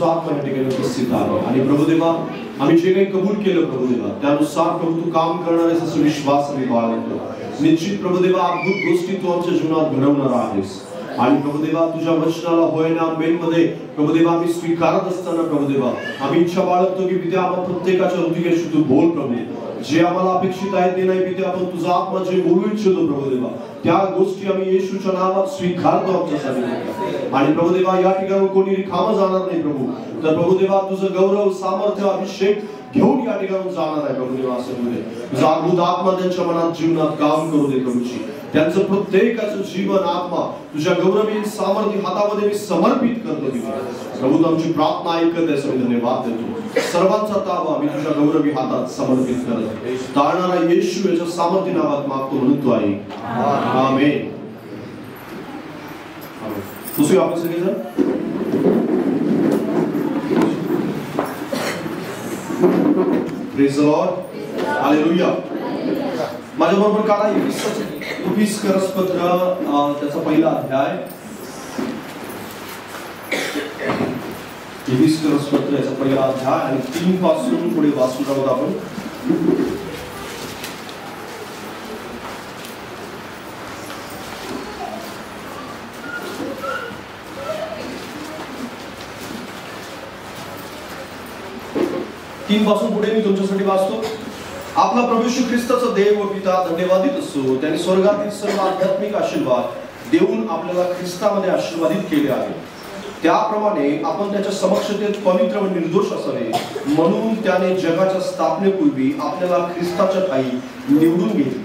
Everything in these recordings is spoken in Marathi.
तुझा आत्मा या ठिकाणी उपस्थित आहे आणि प्रभुदेवा आम्ही जे काही कबूल केलं प्रभुदेवा त्यानुसार प्रभू तू काम करणार आहेस असा विश्वास आम्ही बाळगतो. निश्चित प्रभुदेवा अद्भुत गोष्टी तू आमच्या जीवनात घडवणार आहेस आणि प्रभुदेवा तुझ्या वचनाला होय ना आमेन मध्ये प्रभुदेवा आम्ही स्वीकारत असताना प्रभुदेवा आम्ही इच्छा बाळगतो की पित्या आम्हा प्रत्येकाच्या हृदयाशी तू बोल प्रभू. जे आम्हाला अपेक्षित आहे ते नाही पित्या आपण तुझा आत्मा जे बोलू इच्छितो प्रभुदेवा त्या गोष्टी आम्ही येशूच्या नावात स्वीकारतो आमच्यासाठी आणि प्रभुदेवा या ठिकाणी कोणी रिकामं जाणार नाही प्रभू. तर प्रभुदेवा तुझं गौरव सामर्थ्य अभिषेक घेऊन या ठिकाणी जाणार आहे प्रभुदेवा. असं बोले तुझा अद्भुत आत्मा त्यांच्या मनात जीवनात काम करू दे प्रभूची. त्यांचं प्रत्येकाचं जीवन आत्मा तुझ्या गौरवी सामर्थ्य हातामध्ये मी समर्पित करतो प्रभू. आमची प्रार्थना ऐकत आहे सगळे धन्यवाद देतो. सर्वांचा ताबा मी तुझ्या गौरवी हातात समर्पित करत तारणारा येशू याच्या सामर्थ्य नावात मागतो म्हणून तू आहे. आमेन. दुसरी आपण सगळेजण प्रेज द लॉर्ड. हालेलुया. माझ्या बरोबर काढा एफिस करस्पत्र त्याचा पहिला अध्याय. एफिस करस्पत्र याचा पहिला अध्याय आणि 3 पासून पुढे वाचू आहोत आपण. तीन पासून पुढे मी तुमच्यासाठी वाचतो. आपला प्रभू येशू ख्रिस्ताचा देव व पिता धन्यवादित असो. त्याने स्वर्गातील सर्व आध्यात्मिक आशीर्वाद देऊन आपल्याला ख्रिस्तामध्ये आशीर्वादित केले आहे. त्याप्रमाणे आपण त्याच्या समक्षतेत पवित्र व निर्दोष असावे म्हणून त्याने जगाच्या स्थापनेपूर्वी आपल्याला ख्रिस्ताच्या ठायी निवडून घेतले.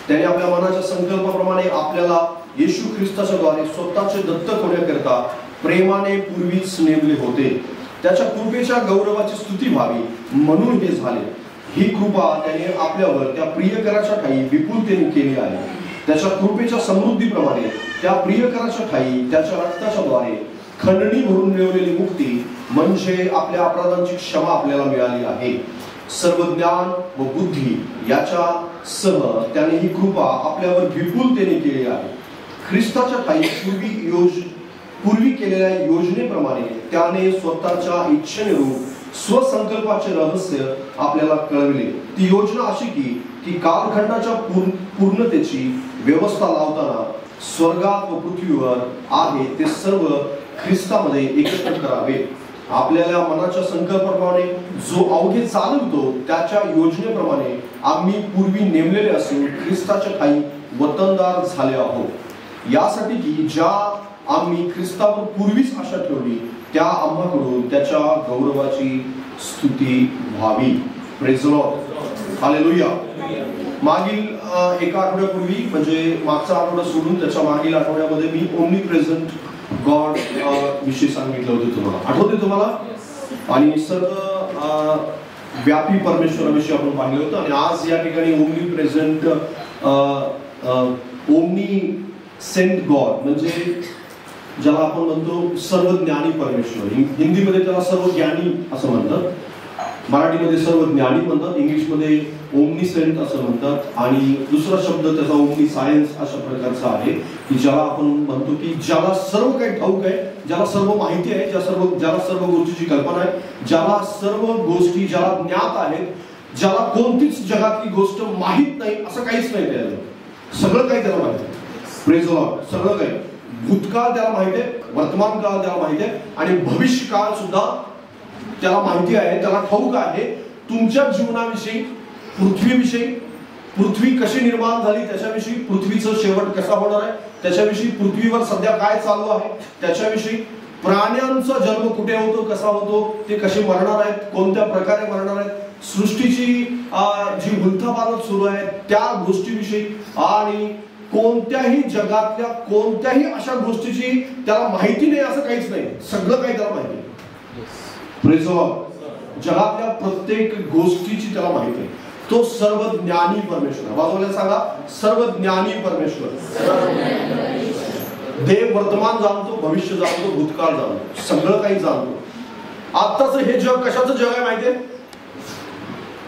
त्याने आपल्या मनाच्या संकल्पाप्रमाणे आपल्याला येशू ख्रिस्ताच्या द्वारे स्वतःचे दत्तक होण्याकरता प्रेमाने पूर्वीच नेमले होते. त्याच्या कृपेच्या गौरवाची स्तुती व्हावी म्हणून हे झाले. ही कृपा त्याने आपल्यावर त्या प्रियकराच्या ठायी विपुलतेने केली आहे. त्याच्या कृपेच्या समृद्धीप्रमाणे त्या प्रियकराच्या ठायी त्याच्या रक्ताच्या द्वारे खंडणी भरून मिळवलेली मुक्ती म्हणजे आपल्या अपराधांची क्षमा आपल्याला मिळाली आहे. सर्व ज्ञान व बुद्धी याच्या सह त्याने ही कृपा आपल्यावर विपुलतेने केली आहे. ख्रिस्ताच्या ठायी पूर्वी केलेल्या योजनेप्रमाणे त्याने स्वतःच्या इच्छेनुरूप स्वसंकल्पाचे रहस्य आपल्याला कळविले. ती योजना अशी की कालखंडाच्या पूर्णतेची व्यवस्था लावताना स्वर्गात व पृथ्वीवर आहे ते सर्व ख्रिस्तामध्ये एकत्र करावे. आपल्याला मनाच्या संकल्पाप्रमाणे जो अवघे चालवतो त्याच्या योजनेप्रमाणे आम्ही पूर्वी नेमलेले असून ख्रिस्ताच्या ठायी वतनदार झाले आहोत. यासाठी की ज्या आम्ही ख्रिस्तावर पूर्वीच आशा ठेवली त्या आम्हाकडून त्याच्या गौरवाची स्तुती व्हावी. Praise the lord. हालेलुया. मागील एका आठवड्यापूर्वी म्हणजे मागचा आठवडा सोडून त्याच्या मागील आठवड्यामध्ये मी ओमनी प्रेझेंट गॉड विषयी सांगितलं होतं तुम्हाला. आठवते तुम्हाला? आणि सर्व व्यापी परमेश्वराविषयी आपण पाहिलं होतं. आणि आज या ठिकाणी omnipresent omniscient God म्हणजे ज्याला आपण म्हणतो सर्व ज्ञानी परमेश्वर. हिंदीमध्ये त्याला सर्व ज्ञानी असं म्हणतात, मराठीमध्ये सर्व ज्ञानी म्हणतात, इंग्लिशमध्ये ओमनीसेंट असं म्हणतात आणि दुसरा शब्द त्याचा ओमनी सायन्स अशा प्रकारचा आहे की ज्याला आपण म्हणतो की ज्याला सर्व काही ठाऊक आहे, ज्याला सर्व माहिती आहे, ज्याला सर्व गोष्टीची कल्पना आहे, ज्याला सर्व गोष्टी ज्याला ज्ञात आहेत, ज्याला कोणतीच जगातली गोष्ट माहीत नाही असं काहीच नाही. त्याला सगळं काही त्याला माहिती आहे. Praise the Lord. सगळं काही भूतकाळ त्याला माहिती आहे, वर्तमान काळ त्याला माहिती आहे आणि भविष्य काळ सुद्धा त्याला माहिती आहे, त्याला ठाऊक आहे. तुमच्या जीवनाविषयी, पृथ्वीविषयी, पृथ्वी कशी निर्माण झाली त्याच्याविषयी, पृथ्वीचं शेवट कसा होणार आहे त्याच्याविषयी, पृथ्वीवर सध्या काय चालू आहे त्याच्याविषयी, प्राण्यांचा जन्म कुठे होतो, कसा होतो, ते कसे मरणार आहेत, कोणत्या प्रकारे मरणार आहेत, सृष्टीची जी उलथापालथ सुरू आहे त्या गोष्टीविषयी आणि कोणत्याही जगातल्या कोणत्याही अशा गोष्टीची त्याला माहिती नाही असं काहीच नाही. सगळं काही त्याला माहिती आहे. Praise the Lord. जगातल्या प्रत्येक गोष्टीची त्याला माहिती आहे. तो सर्व ज्ञानी परमेश्वर. बाजूला सांगा, सर्व ज्ञानी परमेश्वर. देव वर्तमान जाणतो, भविष्य जाणतो, भूतकाळ जाणतो, सगळं काही जाणतो. आत्ताच हे जग कशाचं जग आहे माहिती आहे?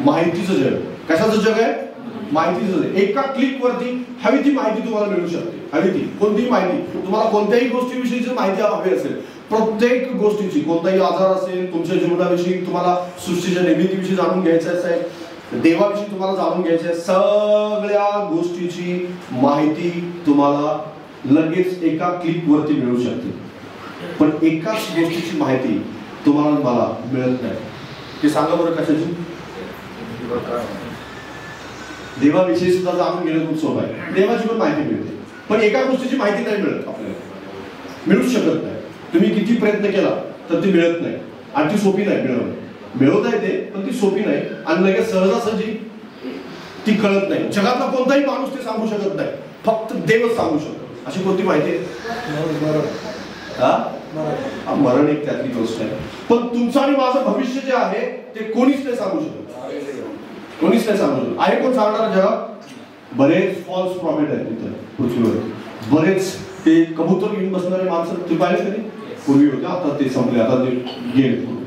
माहितीचं जग. कशाचं जग आहे? माहितीचं जग. एका क्लिक वरती हवी ती माहिती तुम्हाला मिळू शकते. हवी ती कोणतीही माहिती, तुम्हाला कोणत्याही गोष्टीविषयीची माहिती हवी असेल प्रत्येक गोष्टीची, कोणताही आजार असेल, तुमच्या जीवनाविषयी तुम्हाला सृष्टीच्या निर्मितीविषयी जाणून घ्यायचं असेल, देवाविषयी तुम्हाला जाणून घ्यायचं आहे, सगळ्या गोष्टीची माहिती तुम्हाला लगेच एका क्लिक वरती मिळू शकते. पण एकाच गोष्टीची माहिती तुम्हाला मला मिळत नाही. ते सांगा बरं कशाची? देवाविषयी सुद्धा जाणून घेणं खूप सोपं आहे. देवाची पण माहिती मिळते, पण एका गोष्टीची माहिती नाही मिळत आपल्याला, मिळूच शकत नाही. तुम्ही किती प्रयत्न केला तर ती मिळत नाही, आणि ती सोपी नाही मिळवणं. मिळवता येते पण ती सोपी नाही, आणि लगेच सहजासहजी ती कळत नाही. जगातला कोणताही माणूस ते सांगू शकत नाही, फक्त देवच सांगू शकतो. अशी कोणती माहिती आहे? मरण एक त्यातली गोष्ट आहे. पण तुमचं आणि माझं भविष्य जे आहे ते कोणीच नाही सांगू शकत, कोणीच नाही सांगू शकत. आहे कोण सांगणार जगात? बरेच फॉल्स प्रॉफिट आहेत तिथं पृथ्वीवर. बरेच ते कबूतर घेऊन बसणारे माणसं तुम्ही पाहिले कधी? पूर्वी होते, आता ते संपले, आता ते गेले,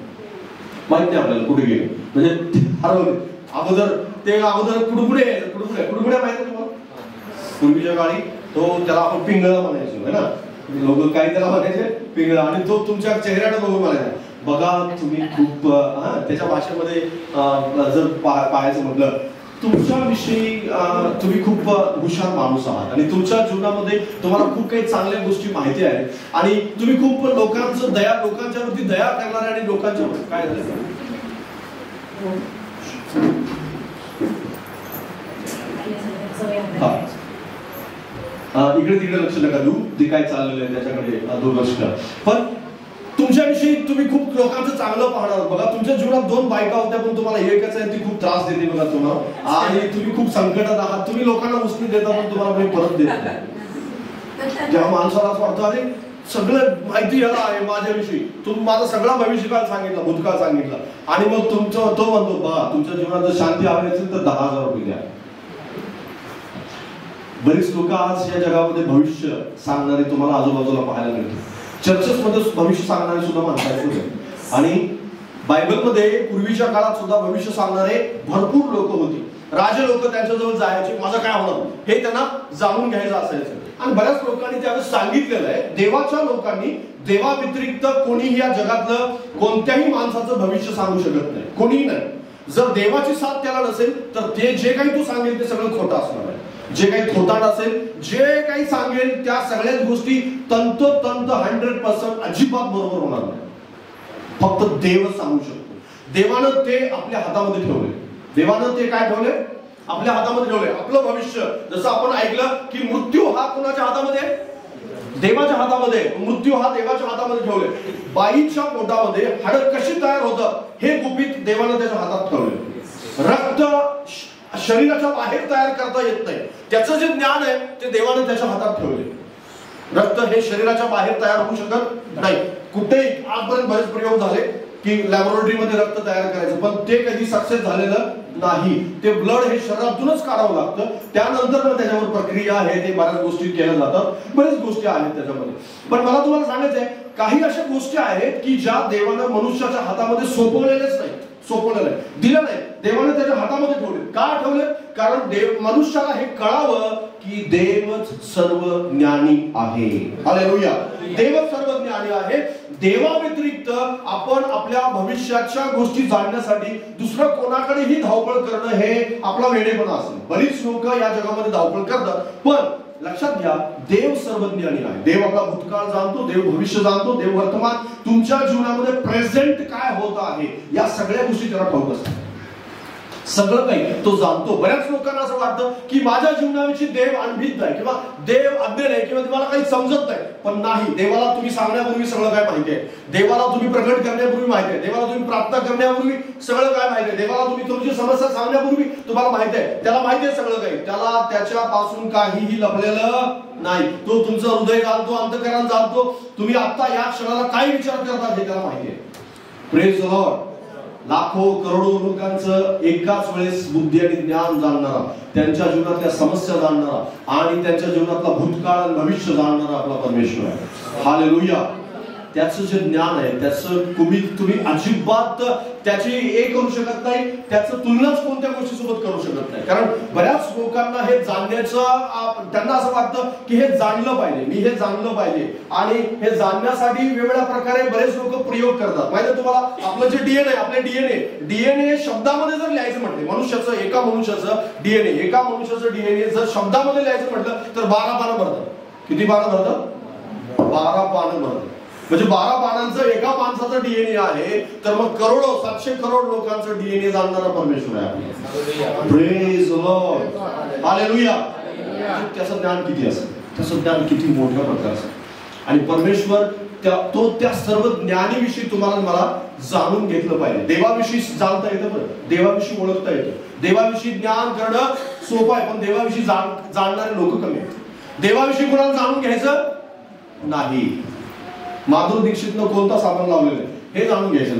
माहित नाही आपल्याला कुठे गेले, म्हणजे हरवले. अगोदर कुडकुडे माहित आहे तुम्हाला? पूर्वीच्या काळी तो त्याला आपण पिंगळा म्हणायचो है ना, लोक काही त्याला म्हणायचे पिंगळा, आणि तो तुमच्या चेहऱ्याने बघून म्हणायचा बघा तुम्ही खूप त्याच्या भाषेमध्ये जर पाहायचं म्हटलं तुमच्याविषयी तुम्ही खूप हुशार माणूस आहात, आणि तुमच्या जीवनामध्ये तुम्हाला खूप काही चांगल्या गोष्टी माहिती आहेत, आणि तुम्ही खूप लोकांच्यावरती दया करणारे, आणि लोकांच्या काय झालं इकडे तिकडे लक्ष नका देऊ, ते काय चाललेलं आहे त्याच्याकडे दुर्लक्ष करा. पण तुमच्याविषयी तुम्ही खूप लोकांचं चांगलं पाहणार. बघा तुमच्या जीवनात 2 बायका होत्या, पण तुम्हाला एकच आहे, ती खूप त्रास देते बघा तुम्हाला, आणि तुम्ही खूप संकटात आहात. तुम्ही लोकांना उचलून देता पण तुम्हाला कोणी परत देत नाही. जेव्हा माणसाला असं वाटतं अरे सगळं माहिती याला आहे माझ्याविषयी, तुम्ही माझा सगळा भविष्यकाळ सांगितला, भूतकाळ सांगितला, आणि मग तो म्हणतो बघा तुमच्या जीवनात जर शांती हवी असेल तर 10,000 रुपये द्या. बरीच लोक आज या जगामध्ये भविष्य सांगणारे तुम्हाला आजूबाजूला पाहायला मिळते. चर्चेसमध्ये भविष्य सांगणारे सुद्धा म्हणतात, आणि बायबलमध्ये पूर्वीच्या काळात सुद्धा भविष्य सांगणारे भरपूर लोक होते. राजे लोक त्यांच्याजवळ जायचे, माझं काय होणार हे त्यांना जाणून घ्यायचं असायचं. आणि बऱ्याच लोकांनी त्यावेळेस सांगितलेलं आहे, देवाच्या लोकांनी देवा व्यतिरिक्त कोणीही या जगातलं कोणत्याही माणसाचं भविष्य सांगू शकत नाही, कोणीही नाही. जर देवाची साथ त्याला नसेल तर ते जे काही तू सांगेल ते सगळं खोटं असणार आहे. जे काही खोटाड असेल, जे काही सांगेल त्या सगळ्याच गोष्टी तंतोतंत 100% अजिबात बरोबर होणार नाही. फक्त देवच सांगू शकतो. देवानं ते आपल्या हातामध्ये ठेवले. देवानं ते काय ठेवले? आपल्या हातामध्ये ठेवले. आपलं भविष्य, जसं आपण ऐकलं की मृत्यू हा कोणाच्या हातामध्ये? देवाच्या हातामध्ये. मृत्यू हा देवाच्या हातामध्ये ठेवले. बाईच्या पोटामध्ये हाडं कशी तयार होतं हे गुपित देवानं त्याच्या हातात ठेवले. रक्त शरीराच्या बाहेर तयार करता येत नाही, त्याचं जे ज्ञान आहे ते देवाने त्याच्या हातात ठेवले. रक्त हे शरीराच्या बाहेर तयार होऊ शकत नाही. कुठेही आजपर्यंत बरेच प्रयोग झाले की लॅबोरेटरीमध्ये रक्त तयार करायचं, पण ते कधी सक्सेस झालेलं नाही. ते ब्लड हे शरीरातूनच काढावं लागतं. त्यानंतर मग त्याच्यावर प्रक्रिया आहे, ते बऱ्याच गोष्टी केल्या जातात, बऱ्याच गोष्टी आहेत त्याच्यामध्ये. पण मला तुम्हाला सांगायचं आहे, काही अशा गोष्टी आहेत की ज्या देवानं मनुष्याच्या हातामध्ये सोपवलेलेच नाही, सोपवलेलं आहे, दिलं नाही. देवाने त्याच्या हातामध्ये ठेवले. का ठेवले? कारण मनुष्याला हे कळावं की देवच सर्व ज्ञानी आहे. हालेलुया. देवच सर्व ज्ञानी आहे. देवा व्यतिरिक्त आपण आपल्या भविष्याच्या गोष्टी जाणण्यासाठी दुसरं कोणाकडेही धावपळ करणं हे आपला वेडेपणा असेल. बरीच लोक या जगामध्ये धावपळ करतात, पण लक्षात घ्या देव सर्वज्ञानी आहे. देव आपला भूतकाळ जाणतो, देव भविष्य जाणतो, देव वर्तमान तुमच्या जीवनामध्ये प्रेझेंट काय होत आहे या सगळ्या गोष्टी त्याला ठाऊक असतात. सगळं काही तो जाणतो. बऱ्याच लोकांना असं वाटतं की माझ्या जीवनाविषयी देव अनभिज्ञ आहे किंवा देव अज्ञ आहे किंवा तुम्हाला काही समजत नाही. पण नाही, देवाला तुम्ही सांगण्यापूर्वी सगळं काय माहिती आहे. देवाला तुम्ही प्रकट करण्यापूर्वी माहिती आहे. देवाला तुम्ही प्रार्थना करण्यापूर्वी सगळं काय माहिती आहे. देवाला तुम्ही तुमची समस्या सांगण्यापूर्वी तुम्हाला माहिती आहे. त्याला माहिती आहे सगळं काही. त्याला त्याच्यापासून काहीही लपलेलं नाही. तो तुमचं हृदय जाणतो, अंतःकरण जाणतो. तुम्ही आता या क्षणाला काय विचार करता हे त्याला माहिती आहे. Praise the Lord. लाखो करोडो लोकांचं एकाच वेळेस बुद्धी आणि ज्ञान जाणणारा, त्यांच्या जीवनातल्या समस्या जाणणारा आणि त्यांच्या जीवनातला भूतकाळ आणि भविष्य जाणणारा आपला परमेश्वर आहे. हालेलुया. त्याचं जे ज्ञान आहे त्याचं तुम्ही अजिबात त्याची हे करू शकत नाही, त्याचं तुलनाच कोणत्या गोष्टीसोबत करू शकत नाही. कारण बऱ्याच लोकांना हे जाणण्याचं त्यांना असं वाटतं की हे जाणलं पाहिजे, मी हे जाणलं पाहिजे, आणि हे जाणण्यासाठी वेगवेगळ्या प्रकारे बरेच लोक प्रयोग करतात. माहिती तुम्हाला, आपलं जे डीएनए, आपले डीएनए शब्दामध्ये जर लिहायचं म्हटलं, एका मनुष्याचं डीएनए जर शब्दामध्ये लिहायचं म्हटलं तर 12 पानं भरतात. किती पानं भरतात? 12 पानं भरतात. म्हणजे 12 पानांचं एका माणसाचं डीएनए आहे, तर मग 700 करोड लोकांचं डीएनए जाणणारा परमेश्वर आहे आपला. Praise the lord, hallelujah. त्याचं ज्ञान किती असेल, त्याचं ज्ञान किती मोठ्या प्रकारचं. आणि परमेश्वर त्या सर्व ज्ञानीविषयी तुम्हाला मला जाणून घेतलं पाहिजे. देवाविषयी जाणता येतं, बरं, देवाविषयी ओळखता येतं, देवाविषयी ज्ञान करणं सोपं आहे, पण देवाविषयी जाणणारे लोक कमी आहेत. देवाविषयी कोणाला जाणून घ्यायचं नाही. माधुरी दीक्षितनं कोणता साबण लावलेलं आहे हे जाणून घ्यायचं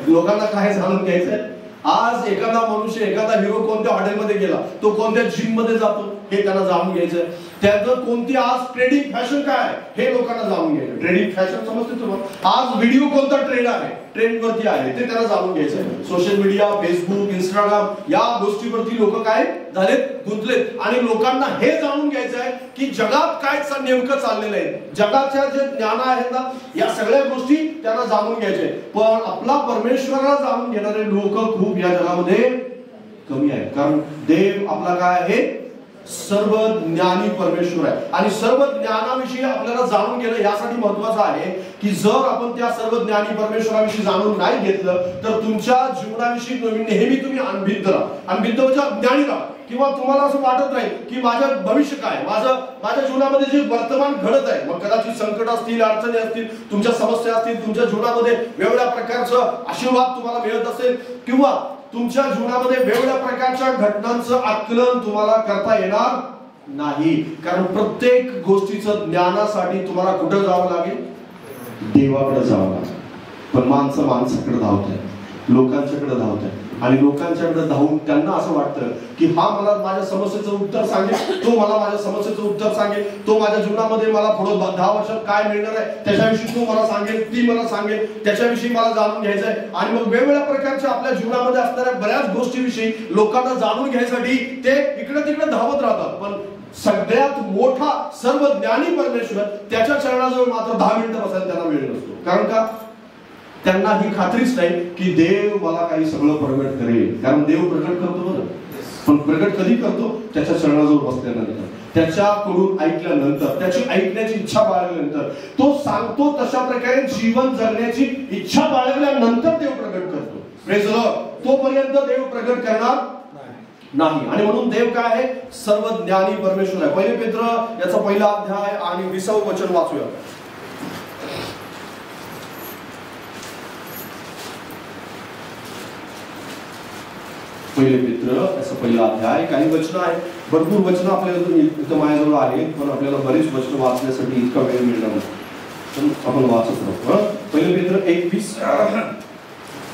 लोकांना काय जाणून घ्यायचंय? आज एखादा मनुष्य, एखादा हिरो कोणत्या हॉटेलमध्ये गेला, तो कोणत्या जिम मध्ये जातो हे त्यांना जाणून घ्यायचंय. त्याचं कोणती आज ट्रेडिंग फॅशन काय हे लोकांना जाणून घ्यायचं. ट्रेडिंग फॅशन समजते तुम्हाला? आज व्हिडिओ कोणता ट्रेंड आहे, ट्रेंड वरती आहे ते त्यांना जाणून घ्यायचंय. सोशल मीडिया, फेसबुक, इंस्टाग्राम या गोष्टीवरती लोक काय झालेत, गुंतलेत. आणि लोकांना हे जाणून घ्यायचं आहे की जगात काय नेमकं चाललेलं आहे, जगाच्या जे ज्ञान आहेत ना, या सगळ्या गोष्टी त्यांना जाणून घ्यायचे. पण आपला परमेश्वराला जाणून घेणारे लोक खूप या जगामध्ये कमी आहेत. कारण देव आपला काय आहे, सर्व ज्ञानी परमेश्वर आहे. आणि सर्व ज्ञानाविषयी आपल्याला जाणून घेणं यासाठी महत्वाचं आहे की जर आपण त्या सर्व ज्ञानी परमेश्वराविषयी जाणून नाही घेतलं तर तुमच्या जीवनाविषयी नेहमी तुम्ही अनभिज्ञ म्हणजे ज्ञानी राहा. किंवा तुम्हाला असं वाटत नाही की माझं भविष्य काय, माझ्या जीवनामध्ये जे वर्तमान घडत आहे, मग कदाचित संकट असतील, अडचणी असतील, तुमच्या समस्या असतील, तुमच्या जीवनामध्ये वेगवेगळ्या प्रकारचं आशीर्वाद तुम्हाला मिळत असेल, किंवा तुमच्या जीवनामध्ये वेगवेगळ्या प्रकारच्या घटनांचं आकलन तुम्हाला करता येणार नाही. कारण प्रत्येक गोष्टीचं ज्ञानासाठी तुम्हाला कुठं जावं लागेल, देवाकडे जावं लागेल. पण माणसाकडे धावत आहे, लोकांच्याकडे धावत आहे. आणि लोकांच्याकडे धावून त्यांना असं वाटतं की हा मला माझ्या समस्येचं उत्तर सांगेल, तो मला माझ्या समस्येचं उत्तर सांगेल, तो माझ्या जीवनामध्ये मला पुढे 10 वर्षात काय मिळणार आहे त्याच्याविषयी तो मला सांगेल, ती मला सांगेल, त्याच्याविषयी मला जाणून घ्यायचंय. आणि मग वेगवेगळ्या प्रकारच्या आपल्या जीवनामध्ये असणाऱ्या बऱ्याच गोष्टीविषयी लोकांना जाणून घ्यायसाठी ते इकडे तिकडे धावत राहतात. पण सगळ्यात मोठा सर्व ज्ञानी परमेश्वर त्याच्या चरणाजवळ मात्र 10 मिनिटं बसायला त्यांना वेळ नसतो. कारण का? त्यांना ही खात्रीच नाही की देव मला काही सगळं प्रगट करेल. कारण देव प्रगट करतो बरं, पण प्रगट कधी करतो? त्याच्या चरणाजवळ बसल्यानंतर, त्याच्याकडून ऐकल्यानंतर, त्याची ऐकण्याची इच्छा बाळगल्यानंतर, तो सांगतो तशा प्रकारे जीवन जगण्याची इच्छा बाळगल्यानंतर देव प्रगट करतो. Praise the Lord. तोपर्यंत देव प्रगट करणार नाही. आणि म्हणून देव काय आहे? सर्व ज्ञानी परमेश्वर आहे. 1 पेत्र याचा 1 अध्याय आणि 20 वचन वाचूया. 1 पेत्र याचा 1 अध्याय. काही वचन आहे, भरपूर वचन आपल्याला इथं माझ्याजवळ आहेत, पण आपल्याला बरीच वचन वाचण्यासाठी इतका वेळ मिळणार नाही, पण आपण वाचत राहू. 1 पेत्र 1:20.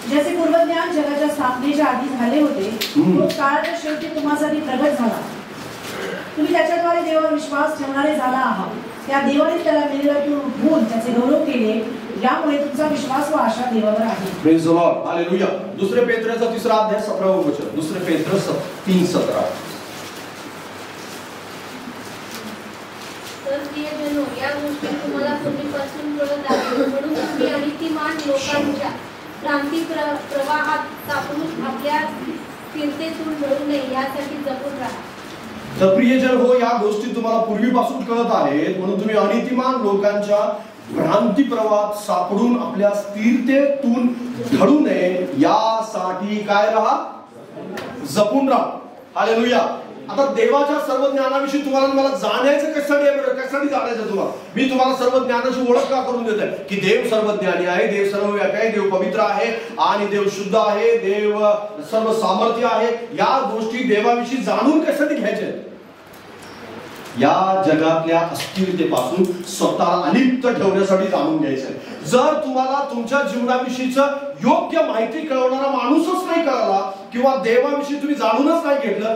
जसे पूर्वज्ञान जगाच्या स्थापनेच्या आधी झाले होते, तो काळाच्या शेवटी तुम्हासाठी प्रगट झाला. तुम्ही त्याच्याद्वारे देवावर विश्वास ठेवणारे झाला आहात. त्या देवाने त्याला मेलेल्यातून उठवून त्याचे गौरव केले, यामुळे तुमचा विश्वास व आशा देवावर आहे. Praise the lord, hallelujah. 2 पेत्रचा 3 अध्याय 17 वचन. 2 पेत्र 3:17. तर प्रियजनो, या गोष्टी तुम्हाला पूर्वीपासून कळत आहेत, म्हणून तुम्ही अनितिमान लोकांच्या क्रांती प्रवाहात सापडून आपल्या स्थिरतेतून ढळू नये यासाठी जपून राहा. तर प्रियजन हो, या गोष्टी तुम्हाला पूर्वीपासून कळत आहेत, म्हणून तुम्ही अनितिमान लोकांच्या भ्रांती प्रवाहात सापडून आपल्या स्थिरतेतून ढळू नये यासाठी काय राहा, जपून राहा. हालेलुया. आता देवाच्या सर्व ज्ञानाविषयी तुम्हाला मला जाणायचं कशासाठी आहे बरं? कशासाठी जाणायचं तुम्हाला? मी तुम्हाला सर्व ज्ञानाची ओळख का करून देत आहे की देव सर्व ज्ञानी आहे, देव सर्वव्यापी आहे, देव पवित्र आहे आणि देव शुद्ध आहे, देव सर्व सामर्थ्य आहे. या गोष्टी देवाविषयी जाणून कशासाठी घ्यायच्या? या जगातल्या अस्थिरतेपासून स्वतःला अलिप्त ठेवण्यासाठी जाणून घ्यायचंय. जर तुम्हाला तुमच्या जीवनाविषयीच योग्य माहिती कळवणारा माणूसच नाही कळाला किंवा देवाविषयी तुम्ही जाणूनच नाही घेतलं,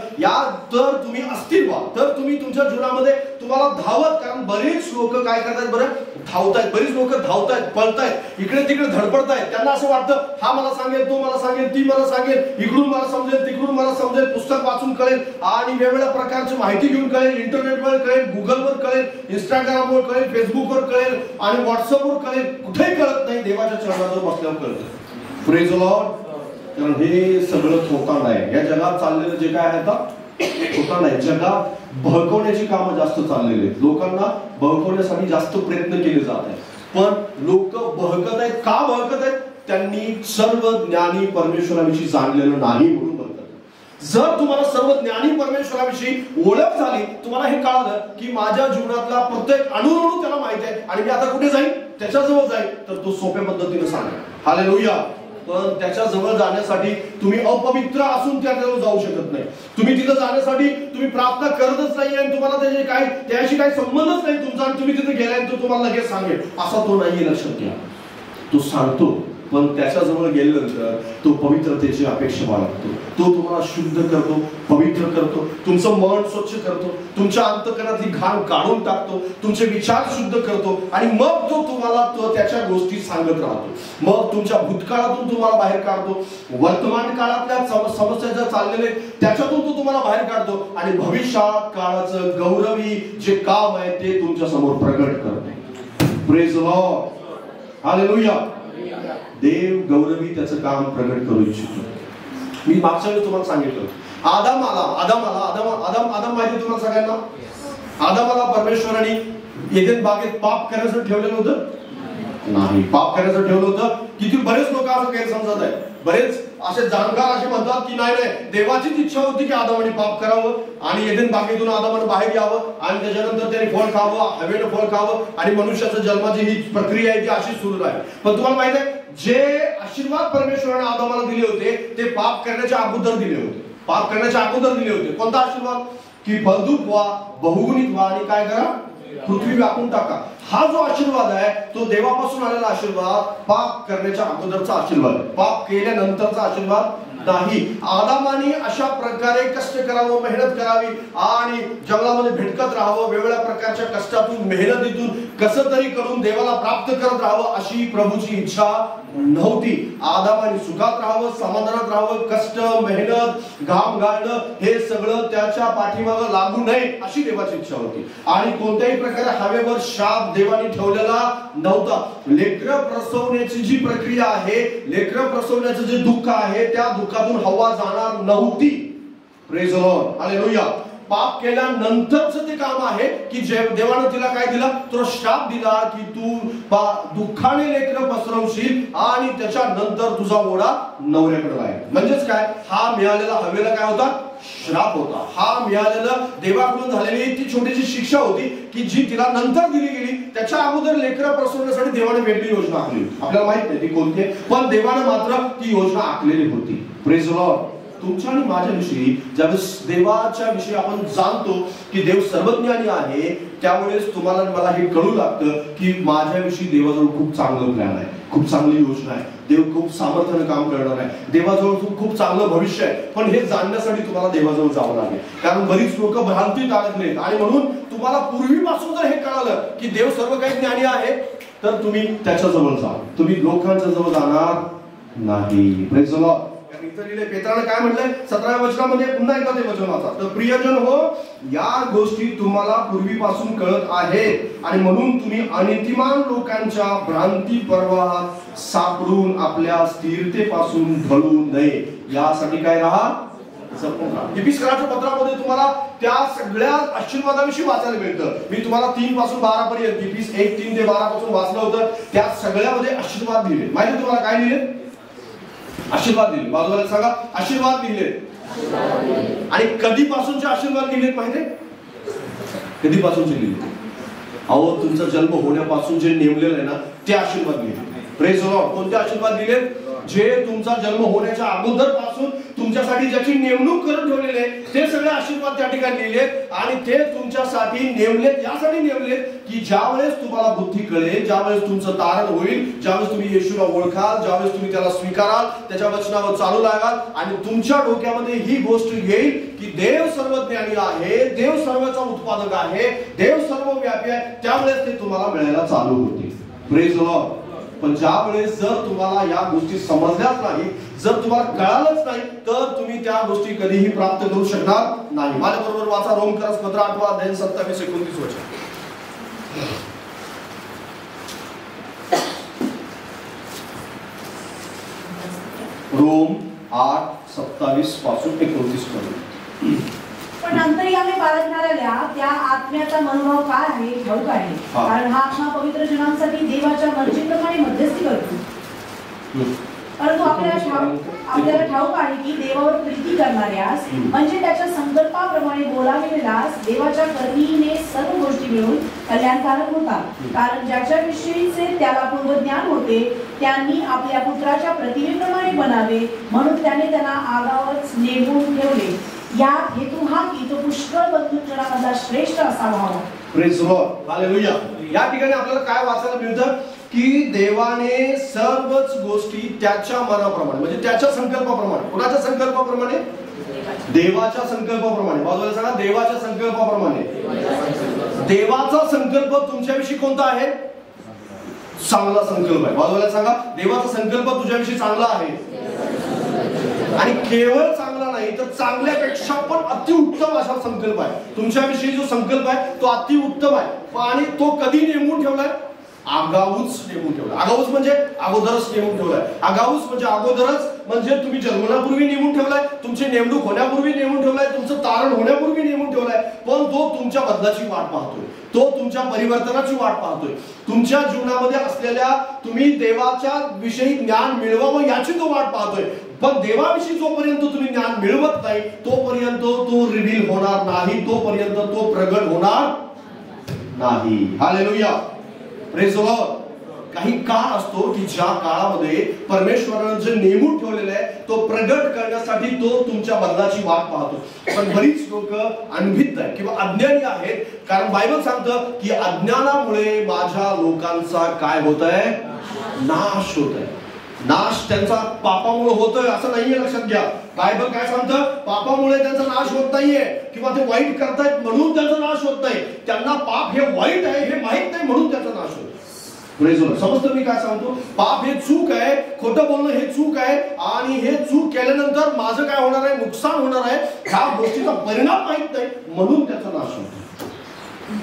तर तुम्ही अस्थिर व्हा. तर तुम्ही तुमच्या जीवनामध्ये तुम्हाला धावत, कारण बरेच लोक काय करतात बरं, धावतायत, बरीच लोक धावतायत, पळतायत, इकडे तिकडे धडपडतायत. त्यांना असं वाटतं हा मला सांगेल, तो मला सांगेल, ती मला सांगेल, इकडून मला समजेल, तिकडून मला समजेल, पुस्तक वाचून कळेल आणि वेगवेगळ्या प्रकारची माहिती घेऊन कळेल, इंटरनेटवर कळेल, गुगलवर कळेल, इंस्टाग्रामवर कळेल, फेसबुकवर कळेल आणि व्हॉट्सअपवर कळेल. कुठेही कळत नाही, देवाच्या चरणावर बसल्यावर कळतं. Praise the Lord. कारण हे सगळं थोतांड आहे. या जगात चाललेलं जे काय आहे आता थोतांड आहे. जगात बहकवण्याची कामं जास्त चाललेली आहेत. लोकांना बहकवण्यासाठी जास्त प्रयत्न केले जात आहेत. पण लोक बहकत आहेत. का बहकत आहेत? त्यांनी सर्व ज्ञानी परमेश्वराविषयी जाणलेलं नाही म्हणून बहकत. जर तुम्हाला सर्व ज्ञानी परमेश्वराविषयी ओळख झाली, तुम्हाला हे कळालं की माझ्या जीवनातला प्रत्येक अणुअणू त्याला माहिती आहे आणि मी आता कुठे जाईल, त्याच्याजवळ जाईल, तर तो सोप्या पद्धतीने सांगेल. हालेलुया. पण त्याच्या जवळ जाण्यासाठी तुम्ही अपवित्र असून त्याजवळ जाऊ शकत नाही. तुम्ही तिथं जाण्यासाठी तुम्ही प्रार्थना करतच नाही आणि तुम्हाला त्याचे काय त्याशी काही संबंधच नाही तुमचा आणि तुम्ही तिथे गेलाय तो तुम्हाला लगेच सांगेल असा तो नाहीये. लक्षात घ्या, तो सांगतो पण त्याच्याजवळ गेल्यानंतर तो पवित्रतेची अपेक्षा बाळगतो. तो तुम्हाला शुद्ध करतो, पवित्र करतो, तुमचं मन स्वच्छ करतो, तुमच्या अंतःकरणातली घाण काढून टाकतो, तुमचे विचार शुद्ध करतो आणि मग तो तुम्हाला त्याच्या गोष्टी सांगत राहतो. मग तुमच्या भूतकाळातून तुम्हाला बाहेर काढतो, वर्तमान काळातल्या समस्या ज्या चाललेल्या त्याच्यातून तो तुम्हाला बाहेर काढतो आणि भविष्यात काळाचं गौरवी जे काम आहे ते तुमच्या समोर प्रगट करतो. Praise the lord. हालेलुया. देव गौरवी त्याचं काम प्रगट करू इच्छितो. मी मागच्या वेळी तुम्हाला सांगितलं आदम माहिती तुम्हाला सगळ्यांना. आदमाला परमेश्वराने एदेन बागेत पाप करायचं ठेवलेलं होतं नाही. पाप करायचं ठेवलं होतं. किती बरेच लोक असं गैरसमजत आहे. बरेच असे जाणकार असे म्हणतात की नाही देवाचीच इच्छा होती की आदमाने पाप करावं आणि एदेन बागेतून आदमाने बाहेर यावं आणि त्याच्यानंतर त्याने फळ खावं, हवेनं फळ खावं आणि मनुष्याच्या जन्माची ही प्रक्रिया आहे ती अशी सुरू आहे. पण तुम्हाला माहित आहे जे आशीर्वाद परमेश्वराने आदमाला दिले होते ते पाप करण्याच्या अगोदर दिले होते. पाप करण्याच्या अगोदर दिले होते. कोणता आशीर्वाद? की फलद्रूप व्हा, बहुगुणित व्हा आणि काय करा, पृथ्वी व्यापून टाका. हा जो आशीर्वाद आहे तो देवापासून आलेला आशीर्वाद पाप करण्याच्या अगोदरचा आशीर्वाद, पाप केल्यानंतरचा आशीर्वाद नाही. आदामाने अशा प्रकारे कष्ट करावं, मेहनत करावी आणि जंगलामध्ये भटकत राहावं, वेगवेगळ्या प्रकारच्या कष्टातून मेहनतीतून कसं तरी करून देवाला प्राप्त करत राहावं अशी प्रभूची इच्छा नव्हती. आदामाने सुखात राहावं, समाधानात राहावं, कष्ट, मेहनत, घाम गाळणं हे सगळं त्याच्या पाठीमागं लागू नये अशी देवाची इच्छा होती. आणि कोणत्याही प्रकारे हवेवर शाप देवाने ठेवलेला नव्हता. लेकरं प्रसवण्याची जी प्रक्रिया आहे, लेकरं प्रसवण्याचं जे दुःख आहे त्या दुःखातून हवा जाणार नव्हती. Praise the lord. हालेलुया. पाप केल्यानंतरचं ते काम आहे की देवानं तिला काय दिला, तो शाप दिला की तू दुःखाने लेकरं पसरवशील आणि त्याच्यानंतर तुझा ओढा नवऱ्याकडे राहील. म्हणजेच काय, हा मिळालेला हवेला काय होता, श्राप होता. हा मिळालेला देवाकडून झालेली ती छोटीशी शिक्षा होती की जी तिला नंतर दिली गेली. त्याच्या अगोदर लेकरं प्रसवण्यासाठी देवाने वेगळी योजना आखली. आपल्याला माहित नाही ती कोणती आहे, पण देवानं मात्र ती योजना आखलेली होती. Praise the Lord. तुमच्या आणि माझ्याविषयी ज्यावेळेस देवाच्या विषयी आपण जाणतो की देव सर्वज्ञानी आहे, त्यावेळेस तुम्हाला मला हे कळू लागतं की माझ्याविषयी देवाजवळ खूप चांगलं प्लॅन आहे, खूप चांगली योजना आहे. देव खूप सामर्थ्याने काम करणार आहे. देवाजवळ खूप चांगलं भविष्य आहे. पण हे जाणण्यासाठी तुम्हाला देवाजवळ जावं लागेल. कारण बरीच लोक भ्रांतीत अडकलेत आणि म्हणून तुम्हाला पूर्वीपासून जर हे कळालं की देव सर्व काही ज्ञानी आहे तर तुम्ही त्याच्याजवळ जा. तुम्ही लोकांच्या जवळ जाणार नाही. Praise the Lord. पेत्राने काय म्हटलंय 17व्या वचनामध्ये, पुन्हा एकदा ते वचन वाचा. तर प्रियजन हो, या गोष्टी तुम्हाला पूर्वीपासून कळत आहेत आणि म्हणून तुम्ही अनितिमान लोकांच्या भ्रांती प्रवाहात सापडून आपल्या स्थिरतेपासून ढळू नये यासाठी काय राहा, जपून राहा. इफिसकराच्या पत्रामध्ये तुम्हाला त्या सगळ्या आशीर्वादाविषयी वाचायला मिळतं. मी तुम्हाला 3 पासून 12 पर्यंत इफिस 1:3 ते 12 पासून वाचलं होतं. त्या सगळ्यामध्ये आशीर्वाद लिहिले. माहिती तुम्हाला काय लिहिले? आशीर्वाद दिले. बाजूला सांगा, आशीर्वाद दिले. आणि कधीपासूनचे आशीर्वाद दिलेत माहिती? कधीपासूनचे लिहिले? अहो, तुमचा जन्म होण्यापासून जे नेमलेलं आहे ना ते आशीर्वाद दिले. Praise the Lord. कोणते आशीर्वाद दिले? जे तुमचा जन्म होण्याच्या अगोदर पासून तुमच्यासाठी ज्याची नेमणूक करून ठेवलेली आहे ते सगळे आशीर्वाद त्या ठिकाणी लिहिलेत आणि ते तुमच्यासाठी नेमलेत, यासाठी नेमलेत की ज्यावेळेस तुम्हाला बुद्धी कळेल, ज्यावेळेस तुमचं तारण होईल, ज्यावेळेस तुम्ही येशूला ओळखाल, ज्यावेळेस तुम्ही त्याला स्वीकाराल, त्याच्या वचनावर चालू लागाल आणि तुमच्या डोक्यामध्ये ही गोष्ट येईल की देव सर्वज्ञानी आहे, देव सर्वाचा उत्पादक आहे, देव सर्वव्यापी आहे, त्यावेळेस ते तुम्हाला मिळायला चालू होते. Praise the Lord. पण ज्या वेळेस जर तुम्हाला या गोष्टी समजल्याच नाही, जर तुम्हाला कळालंच नाही, तर तुम्ही त्या गोष्टी कधीही प्राप्त करू शकणार नाही. माझ्याबरोबर वाचा रोमकरास पत्र 8 अध्याय 27-29 वचन. रोम 8:27 पासून 29 पर्यंत. पण अंतर्यामी बाळगणाऱ्याला त्या आत्म्याचा मनोभाव काय आहे ठाऊक आहे, कारण हा आत्मा पवित्र जनांसाठी देवाच्या मर्जीप्रमाणे मध्यस्थी करतो. परंतु आपल्याला ठाऊक आहे की देवावर प्रीती करणाऱ्यास म्हणजे त्याच्या संकल्पाप्रमाणे बोलाविलेल्यास देवाच्या करुणेने सर्व गोष्टी मिळून कल्याणकारक होतात. कारण ज्याच्याविषयीचे त्याला पूर्वज्ञान होते त्यांनी आपल्या पुत्राच्या प्रतिमेप्रमाणे बनावे म्हणून त्याने त्यांना आगावच नेमून ठेवले. या हेतू हा की तो पुष्कळ बंधुजनामधला श्रेष्ठ असावा. Praise the lord. हालेलुया. या ठिकाणी आपल्याला काय वाचायला मिळतं की देवाने सर्वच गोष्टी त्याच्या मनाप्रमाणे म्हणजे त्याच्या संकल्पाप्रमाणे. कोणाच्या संकल्पाप्रमाणे? देवाच्या संकल्पाप्रमाणे. बाजूला सांगा, देवाच्या संकल्पाप्रमाणे. देवाचा संकल्प तुमच्याविषयी कोणता आहे? चांगला संकल्प आहे. बाजूला सांगा, देवाचा संकल्प तुझ्याविषयी चांगला आहे. आणि केवळ चांगला नाही तर चांगल्यापेक्षा पण अतिउत्तम असा संकल्प आहे. तुमच्याविषयी जो संकल्प आहे तो अतिउत्तम आहे आणि तो कधी नेमून ठेवलाय? आगाऊच नेमून ठेवलाय. आगाऊच म्हणजे अगोदरच नेमून ठेवलाय. आगाऊच म्हणजे अगोदरच म्हणजे तुम्ही जन्मण्यापूर्वी नेमून ठेवलाय, तुमची नेमणूक होण्यापूर्वी नेमून ठेवलाय, तुमचं तारण होण्यापूर्वी नेमून ठेवलाय. पण तो तुमच्या बदलाची वाट पाहतोय, तो तुमच्या परिवर्तनाची वाट पाहतोय. तुमच्या जीवनामध्ये असलेल्या तुम्ही देवाच्या विषयी ज्ञान मिळवावं याची तो वाट पाहतोय. पण देवाविषयी जोपर्यंत तुम्ही ज्ञान मिळवत नाही तोपर्यंत तो रिव्हील होणार नाही, तोपर्यंत तो प्रगट होणार नाही. हालेलुया. Praise the Lord. काही काळ असतो की ज्या काळामध्ये परमेश्वराने जे नेमून ठेवलेलं आहे तो प्रगट करण्यासाठी तो तुमच्या बदलाची वाट पाहतो. पण बरीच लोक अनभिज्ञ आहेत किंवा अज्ञानी आहेत, कारण बायबल सांगतं की अज्ञानामुळे माझ्या लोकांचा काय होत आहे? नाश होत आहे. नाश त्यांचा पापामुळे होतोय असं नाहीये, लक्षात घ्या. बायबल काय सांगतं? पापामुळे त्यांचा नाश होत नाहीये किंवा ते वाईट करतायत म्हणून त्यांचा नाश होत नाही. त्यांना पाप हे वाईट आहे हे माहित नाही म्हणून त्यांचा नाश होतो. समजतं मी काय सांगतो? पाप हे चूक आहे, खोटं बोलणं हे चूक आहे आणि हे चूक केल्यानंतर माझं काय होणार आहे? नुकसान होणार आहे. ह्या गोष्टीचा परिणाम माहित नाही म्हणून त्याचा नाश होतो.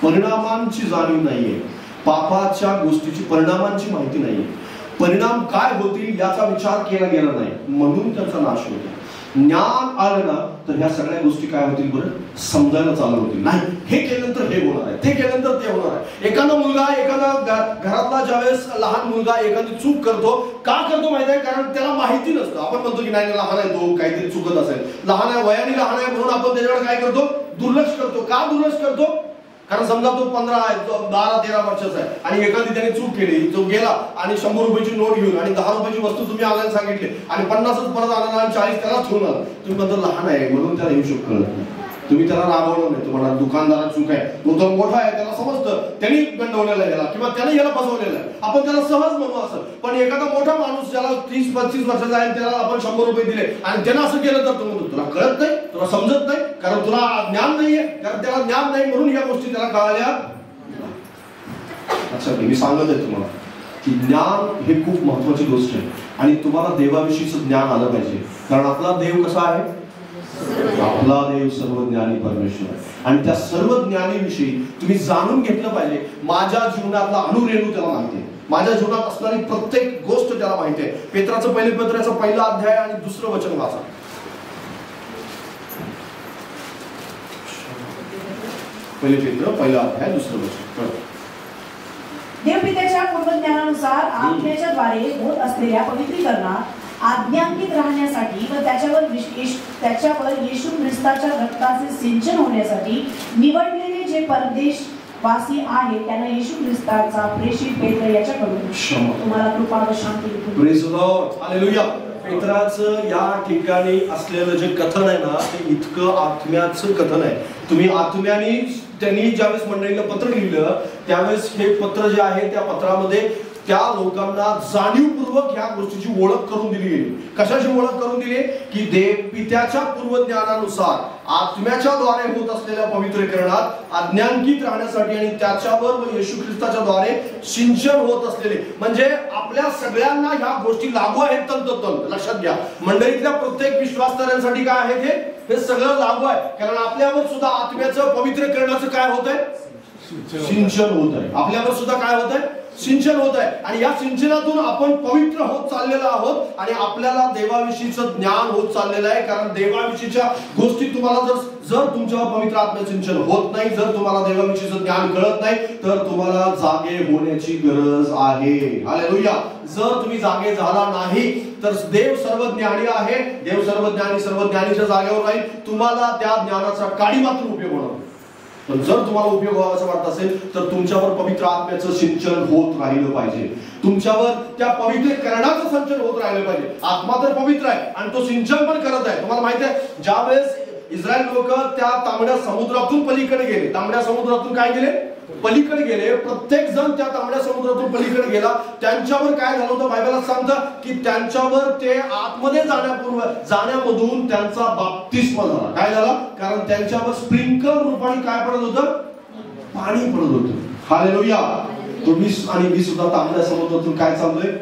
परिणामांची जाणीव नाहीये, पापाच्या गोष्टीची परिणामांची माहिती नाहीये, परिणाम काय होतील याचा विचार केला गेला नाही म्हणून त्याचा नाश होतो. ज्ञान आलं ना तर ह्या सगळ्या गोष्टी काय होतील बरं? समजायला चालू होतील. नाही हे केल्यानंतर हे होणार आहे, ते केल्यानंतर ते होणार आहे. एखादा मुलगा, एखादा घरातला ज्यावेळेस लहान मुलगा एखादी चूक करतो, का करतो माहिती आहे? कारण त्याला माहिती नसतं. आपण म्हणतो की नाही लहान आहे, तो काहीतरी चुकत असेल, लहान आहे, वयाने लहान आहे म्हणून आपण त्याच्याकडे काय करतो? दुर्लक्ष करतो. का दुर्लक्ष करतो? कारण समजा तो 15 आहे, 12-13 वर्षाचा आहे आणि एखादी त्याने चूक केली, तो गेला आणि 100 रुपयाची नोट घेऊन आणि 10 रुपयाची वस्तू तुम्ही आणायला सांगितली आणि 50च परत आणला आणि 40 त्याला ठेवून आला. तुम्ही म्हणतो लहान आहे म्हणून त्याला हिशोब कळत नाही, तुम्ही त्याला रागवलं नाही. तुम्हाला दुकानदारात चूक आहे, तो तर मोठा आहे, त्याला समजतं, त्यांनी गंडवलेला याला किंवा त्याने याला फसवलेलं आहे, आपण त्याला सहज म्हणू असं. पण एखादा मोठा माणूस ज्याला 30-35 वर्षाचा आहे त्याला आपण 100 रुपये दिले आणि त्यानं असं केलं तर तुम्ही तुला कळत नाही, तुला समजत नाही, कारण तुला ज्ञान नाहीये, कारण त्याला ज्ञान नाही म्हणून या गोष्टी त्याला कळाल्या. अच्छा, मी सांगत आहे तुम्हाला की ज्ञान हे खूप महत्वाची गोष्ट आहे आणि तुम्हाला देवाविषयीचं ज्ञान आलं पाहिजे. कारण आपला देव कसा आहे? आपला देव सर्वज्ञानी परमेश्वर आहे आणि त्या सर्व ज्ञानीविषयी तुम्ही जाणून घेतलं पाहिजे. माझ्या जीवनातला अणुरेणू त्याला माहिती आहे, माझ्या जीवनात असणारी प्रत्येक गोष्ट त्याला माहिती आहे. पेत्राचं पहिल्या पत्राचं 1 अध्याय आणि 2 वचन वाचा. पहिले पेत्र 1 अध्याय 2 वचन. देवपित्याच्या पूर्वज्ञानानुसार आत्म्याच्या द्वारे होत असलेल्या पवित्रीकरणात आज्ञांकित राहण्यासाठी व त्याच्यावर येशू ख्रिस्ताच्या रक्ताचे सिंचन होण्यासाठी निवडलेले जे परदेशवासी आहेत त्यांना येशू ख्रिस्ताचा प्रेषित पेत्र याच्याकडून तुम्हाला कृपा व शांती. Praise the lord. हालेलुया. पेत्राचं या ठिकाणी असलेलं जे कथन आहे ना ते इतकं आत्म्याचं कथन आहे. तुम्ही आत्म्याने त्यांनी ज्यावेळेस मंडळीला पत्र लिहिलं त्यावेळेस हे पत्र जे आहे त्या पत्रामध्ये त्या लोकांना जाणीवपूर्वक ह्या गोष्टीची ओळख करून दिली गेली. कशाची ओळख करून दिली की पित्याच्या पूर्वज्ञानानुसार आत्म्याच्या द्वारे होत असलेल्या पवित्रीकरणात आज्ञांकित राहण्यासाठी आणि त्याच्यावर व येशू ख्रिस्ताच्या द्वारे सिंचन होत असलेले म्हणजे आपल्या सगळ्यांना ह्या गोष्टी लागू आहेत. तंतोतंत लक्षात घ्या, मंडळीतल्या प्रत्येक विश्वासधाऱ्यांसाठी काय आहे हे सगळं लागू आहे. कारण आपल्यावर सुद्धा आत्म्याचं पवित्रीकरणाचं काय होत आहे, सिंचन होत आहे. आपल्यावर सुद्धा काय होत आहे, सिंचन होत आहे. आणि या सिंचनातून आपण पवित्र होत चाललेलो आहोत आणि आपल्याला देवाविषयीचं ज्ञान होत चाललेलं आहे. कारण देवाविषयीच्या गोष्टी तुम्हाला जर तुमच्यावर पवित्र आत्म्याचं सिंचन होत नाही, जर तुम्हाला देवाविषयीचं ज्ञान कळत नाही तर तुम्हाला जागे होण्याची गरज आहे. हालेलुया. जर तुम्ही जागे झाला नाही तर देव सर्वज्ञानी आहे, देव सर्वज्ञानी सर्वज्ञानीच्या जागेवर राहील. तुम्हाला त्या ज्ञानाचा काडी मात्र उपयोग होणार. पण जर तुम्हाला उपयोग व्हावा असं वाटत असेल तर तुमच्यावर पवित्र आत्म्याचं सिंचन होत राहिलं पाहिजे. तुमच्यावर त्या पवित्रीकरणाचं सिंचन होत राहिलं पाहिजे. आत्मा तर पवित्र आहे आणि तो सिंचन पण करत आहे. तुम्हाला माहिती आहे ज्यावेळेस इस्रायल लोक त्या तांबड्या समुद्रातून पलीकडे गेले, तांबड्या समुद्रातून काय गेले, पलीकडे गेले. प्रत्येक जण त्या तांबड्या समुद्रातून पलीकडे गेला. त्यांच्यावर काय झालं होतं बायबलात सांगतं की त्यांच्यावर ते आतमध्ये जाण्यामधून त्यांचा बाप्तिस्मा झाला. काय झाला, कारण त्यांच्यावर स्प्रिंकल रूपाने काय पडत होतं, पाणी पडत होतं. हालेलुया. तुम्ही आणि मी सुद्धा तांबड्या समुद्रातून काय चाललोय,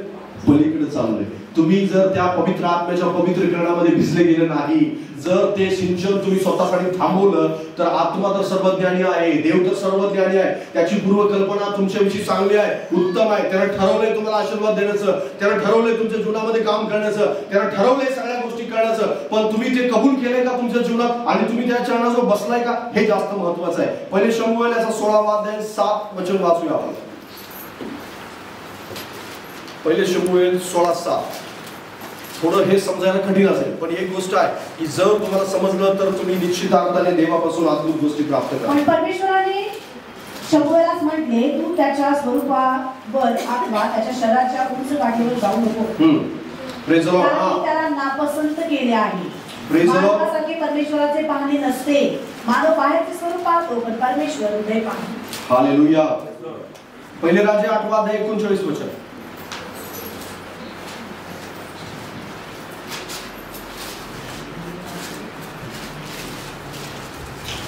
पलीकडे चाललोय. तुम्ही जर त्या पवित्र आत्म्याच्या पवित्रीकरणामध्ये भिजले गेले नाही, जर ते सिंचन तुम्ही स्वतःसाठी थांबवलं तर आत्मा तर सर्वज्ञानी आहे, देव तर सर्वज्ञानी आहे, त्याची पूर्वकल्पना तुमच्याविषयी चांगली आहे, उत्तम आहे. त्याने ठरवलंय तुम्हाला आशीर्वाद देण्याचं, त्याने ठरवलंय तुमच्या जीवनामध्ये काम करण्याचं, त्याने ठरवलंय सगळ्या गोष्टी करण्याचं. पण तुम्ही ते कबूल केले का तुमच्या जीवनात आणि तुम्ही त्या चरणाजवळ बसलाय का, हे जास्त महत्वाचं आहे. पहिले शमूएल याचा 16वा अध्याय 7 वचन वाचूया आपण. पहिले शमूएल 16:7. थोडं हे समजायला कठीण असेल पण एक गोष्ट आहे की जर तुम्हाला समजलं तर तुम्ही निश्चित अर्थाने देवापासून अद्भुत गोष्टी प्राप्त करा. पण परमेश्वराने शमूएलास म्हटले, तू त्याच्या स्वरूपावर अथवा त्याच्या शरीराच्या उंच गाठीवर जाऊ नको. Praise the lord. त्याला नापसंत केले आहे. Praise the lord. मानवासारखे परमेश्वराचे पाहणे नसते. मानव बाहेरचे स्वरूप पाहतो पण परमेश्वर हृदय पाहतो. हालेलुया. पहिले राजे 8वा अध्याय 39 वचन.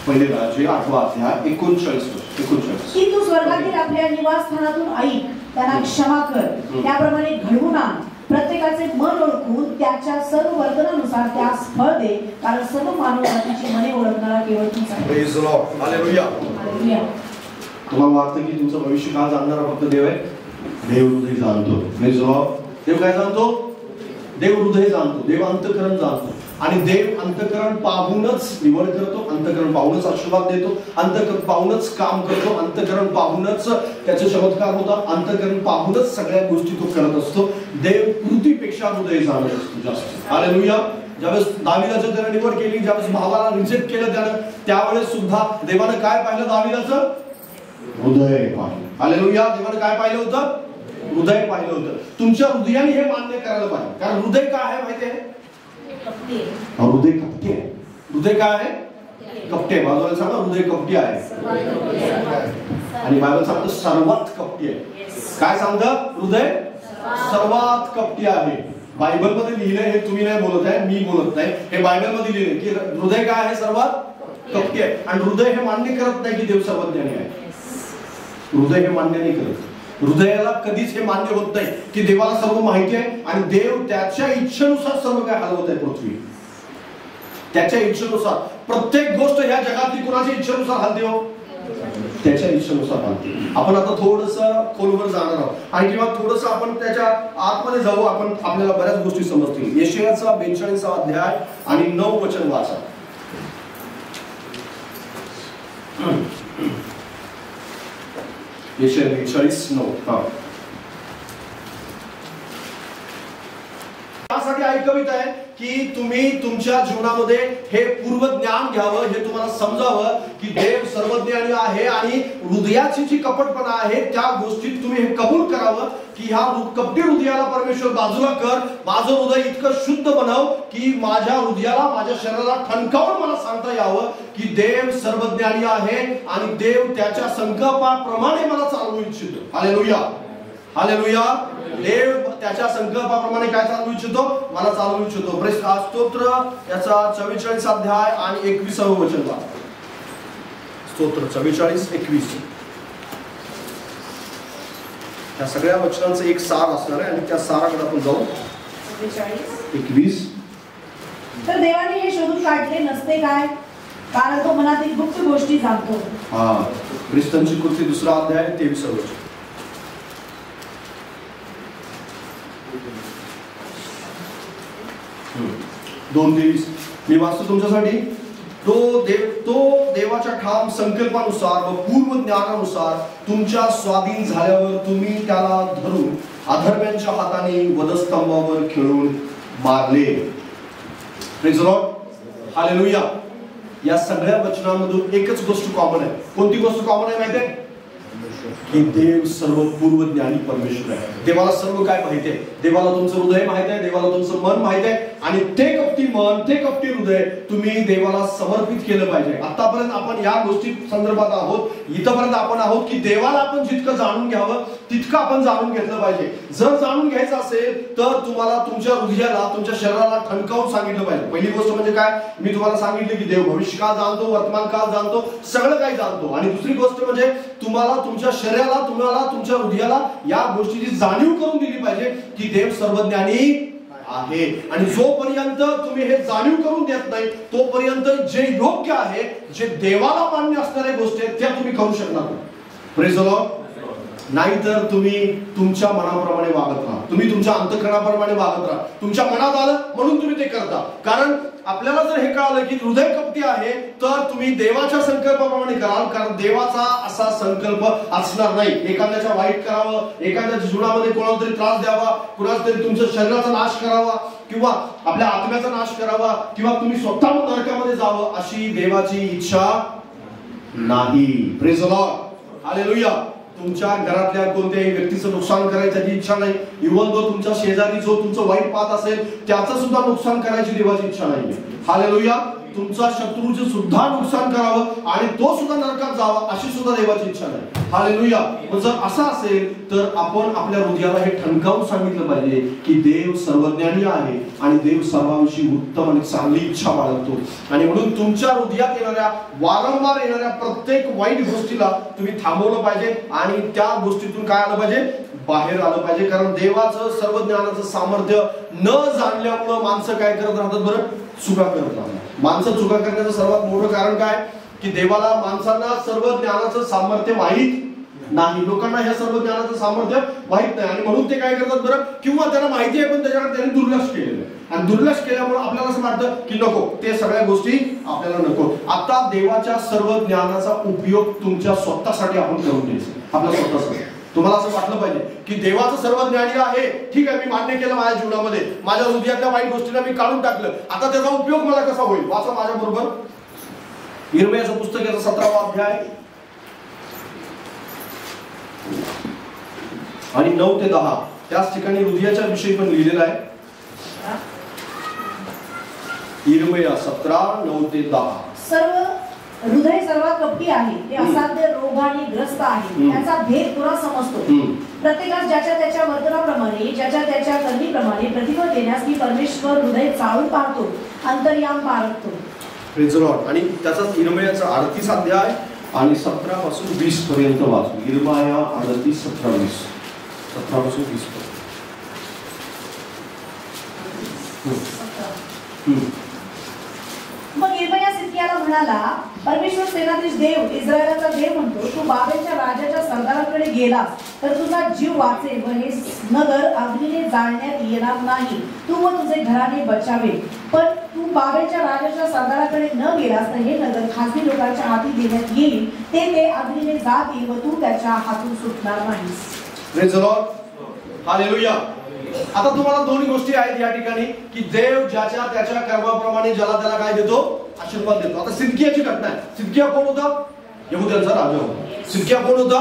पहिले राजे 8वा अध्याय 39 की तू स्वर्गातील आपल्या निवासस्थानातून ऐक, त्यांना क्षमा कर, त्याप्रमाणे घडवून आण, प्रत्येकाचे मन ओळखून त्याच्या सर्व वर्तनानुसार त्यास फळ दे, कारण सर्व मानव जातीची मने ओळखणारा केवळ तूच आहे. Praise the lord. हालेलुया. तुम्हाला वाटतं की तुमचं भविष्य का जाणणारा फक्त देव आहे? देव हृदय जाणतो. Praise the Lord. देव काय जाणतो? देव हृदय जाणतो, देव अंतःकरण जाणतो. आणि देव अंतःकरण पाहूनच निवड करतो, अंतःकरण पाहूनच आशीर्वाद देतो, अंतःकरण पाहूनच काम करतो, अंतःकरण पाहूनच त्याचे चमत्कार होतात, अंतःकरण पाहूनच सगळ्या गोष्टी तो करत असतो. देव कृतीपेक्षा हृदय जाणत असतो जास्त. हालेलुया. ज्यावेळेस दाविदाची त्याने निवड केली, ज्यावेळेस भावाला रिजेक्ट केलं त्यानं, त्यावेळेस सुद्धा देवानं काय पाहिलं? दाविदाचं हृदय पाहिलं. हालेलुया. देवानं काय पाहिलं होतं? हृदय पाहिलं होतं. तुमच्या हृदयाने हे मान्य करायला पाहिजे. कारण हृदय काय आहे माहिती आहे? हृदय कपटी आहे. हृदय काय आहे? कपटी आहे. बाजूला सांगा हृदय कपटी आहे. आणि बायबल सांगतं सर्वात कपटी आहे. काय सांगतं? हृदय सर्वात कपटी आहे. बायबल मध्ये लिहिलंय, हे तुम्ही नाही बोलत आहे, मी बोलत नाही, हे बायबल मध्ये लिहिलंय की हृदय काय आहे? सर्वात कपटी आहे. आणि हृदय हे मान्य करत नाही की देव सर्वज्ञानी आहे. हृदय हे मान्य नाही करत. हृदयाला कधीच हे मान्य होत नाही की देवाला सर्व माहिती आहे आणि देव त्याच्या इच्छेनुसार सर्व काय हलवत आहे पृथ्वी. त्याच्या इच्छेनुसार प्रत्येक गोष्ट ह्या जगातली कोणाच्या इच्छेनुसार हलते हो? त्याच्या इच्छेनुसार हलते. आपण आता थोडस खोलवर जाणार आहोत आणि किंवा थोडस आपण त्याच्या आतमध्ये जाऊ. आपण आपल्याला बऱ्याच गोष्टी समजतील. यशायाचा 42वा अध्याय आणि 9 वचन वाचा. यशाया 42:9. त्यासाठी ऐकवित आहे की तुम्ही तुमच्या जीवनामध्ये हे पूर्व ज्ञान घ्यावं, हे तुम्हाला समजावं की देव सर्वज्ञानी आहे आणि हृदयाची जी कपटपणा आहे त्या गोष्टीत तुम्ही हे कबूल करावं की ह्या कपटी हृदयाला परमेश्वर बाजूला कर, माझं हृदय इतकं शुद्ध बनव की माझ्या हृदयाला, माझ्या शरीराला ठणकावून मला सांगता यावं की देव सर्वज्ञानी आहे आणि देव त्याच्या संकल्पाप्रमाणे मला चालवू इच्छितो. Hallelujah, hallelujah. देव त्याच्या संकल्पाप्रमाणे काय चालवू इच्छितो? मला चालवू इच्छितो. प्रेस स्तोत्र याचा 44 अध्याय आणि 21 वचन पहा. स्तोत्र 44-21. या सगळ्या वचनांचं एक सार असणार आहे आणि त्या साराकडे आपण जाऊ. 44-21. तर देवाने हे शोधून काढले नसते काय, कारण तो मनातील गुप्त गोष्टी जाणतो. हा, ख्रिस्तांची कृती 2 अध्याय 23 वचन. 2:23. मी वाचतो तुमच्यासाठी. तो देवाच्या ठाम संकल्पानुसार व पूर्व ज्ञानानुसार तुमच्या स्वाधीन झाल्यावर तुम्ही त्याला धरून अधर्म्यांच्या हाताने वधस्तंभावर खेळून मारले. Praise the lord, hallelujah. या सगळ्या वचनांमधून एकच गोष्ट कॉमन आहे. कोणती गोष्ट कॉमन आहे माहिती आहे? की देव सर्व पूर्व ज्ञानी परमेश्वर आहे. देवाला सर्व काय माहिती आहे. देवाला तुमचं हृदय माहिती आहे, देवाला तुमचं मन माहिती आहे आणि ते कपटी मन, ते कपटी हृदय तुम्ही देवाला समर्पित केलं पाहिजे. आतापर्यंत आपण या गोष्टी संदर्भात आहोत, इथपर्यंत आपण आहोत की देवाला आपण जितकं जाणून घ्यावं तितकं आपण जाणून घेतलं पाहिजे. जर जाणून घ्यायचं असेल तर तुम्हाला तुमच्या हृदयाला, तुमच्या शरीराला ठणकावून सांगितलं पाहिजे. पहिली गोष्ट म्हणजे काय, मी तुम्हाला सांगितलं की देव भविष्यकाळ जाणतो, वर्तमान काळ जाणतो, सगळं काही जाणतो. आणि दुसरी गोष्ट म्हणजे तुम्हाला तुमच्या शरीराला, तुम्हाला तुमच्या हृदयाला या गोष्टीची जाणीव करून दिली पाहिजे की देव सर्वज्ञानी आहे. आणि जोपर्यंत तुम्ही हे जाणीव करून देत नाही तोपर्यंत जे योग्य आहे, जे देवाला मान्य असणाऱ्या गोष्टी आहेत त्या तुम्ही करू शकणार नाही. Praise the Lord. नाहीतर तुम्ही तुमच्या मनाप्रमाणे वागत राहा, तुम्ही तुमच्या अंतःकरणाप्रमाणे वागत राहा. तुमच्या मनात आलं म्हणून तुम्ही ते करता. कारण आपल्याला जर हे कळालं की हृदय कपटी आहे तर तुम्ही देवाच्या संकल्पाप्रमाणे कराल, कारण देवाचा असा संकल्प असणार नाही एखाद्याच्या वाईट करावं, एखाद्याच्या जीवनामध्ये कोणाला तरी त्रास द्यावा, कुणाला तरी तुमच्या शरीराचा नाश करावा किंवा आपल्या आत्म्याचा नाश करावा किंवा तुम्ही स्वतः नरकामध्ये जावं अशी देवाची इच्छा नाही. Praise the lord, hallelujah. तुमच्या घरातल्या कोणत्याही व्यक्तीचं नुकसान करायची त्याची इच्छा नाही. इव्हन तो तुमच्या शेजारी जो तुमचं वाईट पाहत असेल त्याचं सुद्धा नुकसान करायची देवाची इच्छा नाही. हालेलुया. तुमचा शत्रूचं सुद्धा नुकसान करावं आणि तो सुद्धा नरकात जावा अशी सुद्धा देवाची इच्छा नाही. हालेलुया. जर असं असेल तर आपण आपल्या हृदयाला हे ठणकावून सांगितलं पाहिजे की देव सर्वज्ञानी आहे आणि देव सर्वांविषयी उत्तम आणि चांगली इच्छा बाळगतो. आणि म्हणून तुमच्या हृदयात येणाऱ्या, वारंवार येणाऱ्या प्रत्येक वाईट गोष्टीला तुम्ही थांबवलं पाहिजे आणि त्या गोष्टीतून काय आलं पाहिजे, बाहेर आलं पाहिजे. कारण देवाचं सर्व ज्ञानाचं सामर्थ्य न जाणल्यामुळं माणसं काय करत राहतात बरं, चुका करत राहतात. माणसं चुका करण्याचं सर्वात मोठं कारण काय की देवाला, माणसांना सर्व ज्ञानाचं सामर्थ्य माहीत नाही. लोकांना ह्या सर्व ज्ञानाचं सामर्थ्य माहित नाही आणि म्हणून ते काय करतात बरं, किंवा त्यांना माहिती आहे पण त्याच्याकडे त्यांनी दुर्लक्ष केलेलं आहे. आणि दुर्लक्ष केल्यामुळे आपल्याला असं वाटतं की नको, ते सगळ्या गोष्टी आपल्याला नको. आता देवाच्या सर्व ज्ञानाचा उपयोग तुमच्या स्वतःसाठी आपण करून घ्यायचा, आपल्या स्वतःसाठी. तुम्हाला असं वाटलं पाहिजे की देवाचं सर्व ज्ञानी आहे, ठीक आहे, मी मान्य केलं माझ्या जीवनामध्ये, माझ्या हृदयातल्या वाईट गोष्टीला मी काढून टाकलं, आता त्याचा उपयोग मला कसा होईल. वाचा माझ्या बरोबर यिर्मयाचं पुस्तक याचा 17वा अध्याय आणि 9 ते 10. त्याच ठिकाणी हृदयाच्या विषयी पण लिहिलेलं आहे. यिर्मया 17, 9 ते 10. हृदय सर्वात कपटी आहे, ते असाध्य रोगाने ग्रस्त आहे, त्याचा भेद पुरा समजतो. प्रत्येकास ज्याच्या त्याच्या वर्तनाप्रमाणे, ज्याच्या त्याच्या कर्मीप्रमाणे प्रतिफळ देण्यास की परमेश्वर हृदय चाळून पाहतो, अंतर्याम पारखतो. Praise the lord. आणि त्याचाच यिर्मयाचा 38 अध्याय आणि 17 पासून 20 पर्यंत वाचू. यिर्मया 38, 17, 20. 17 पासून 20 पर्यंत. मग यिर्मया सिदकियाला म्हणाला, परमेश्वर सेनाधीश देव, इस्रायलाचा देव म्हणतो, तू बाबेलच्या राजाच्या सरदाराकडे गेलास तर तुझा जीव वाचेल व हे नगर अग्नीने जाळण्यात येणार नाही, तू व तुझे घराणे बचावे. पण तू बाबेलच्या राजाच्या सरदाराकडे न गेलास तर हे नगर खासगी लोकांच्या हाती देण्यात येईल, ते अग्नीने जातील व तू त्याच्या हातून सुटणार नाहीस. Praise the lord, hallelujah. आता तुम्हाला दोन्ही गोष्टी आहेत या ठिकाणी की देव ज्याच्या त्याच्या कर्माप्रमाणे ज्याला त्याला काय देतो, आशीर्वाद देतो. आता सिदकियाची घटना आहे. सिदकिया कोण होता? यहुद्यांचा राजा होता. सिदकिया कोण होता?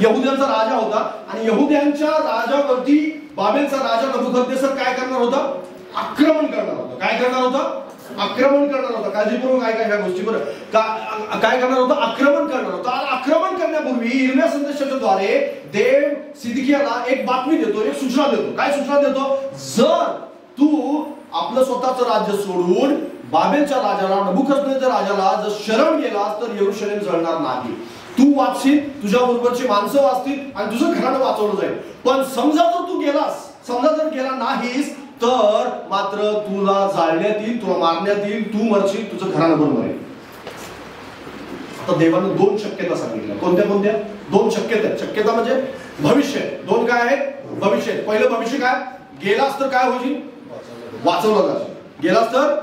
यहुद्यांचा राजा होता. आणि यहुद्यांच्या राजावरती बाबेलचा राजा नबुकदनेस्सर काय करणार होता? आक्रमण करणार होता. काय करणार होता? आक्रमण करणार होता. काळजीपूर्वक ऐका ह्या गोष्टीवर. काय करणार होता? आक्रमण करणार होता. आणि आक्रमण करण्यापूर्वी इर्म्या संदेशाच्या द्वारे देव सिदकियाला एक बातमी देतो, एक सूचना देतो. काय सूचना देतो? जर तू आपलं स्वतःचं राज्य सोडून बाबेलच्या राजाला, नबुकदनेस्सरच्या राजाला जर शरण गेलास तर यरूशलेम जळणार नाही. तू वाचशील, तुझ्या बरोबरची माणसं वाचतील आणि तुझं घराणं वाचवलं जाईल. पण समजा जर तू गेलास, समजा जर गेला नाहीस तर मात्र तुला जाळण्यात येईल, तुला मारण्यात येईल, तू मरशील, तुझं घराणं बरोबर आहे. आता देवानं दोन शक्यता सांगितल्या. कोणत्या कोणत्या? दोन शक्यता. शक्यता म्हणजे भविष्य. दोन काय आहेत? भविष्य. पहिलं भविष्य काय? गेलास तर काय होईल? वाचवला जाशील. गेलास तर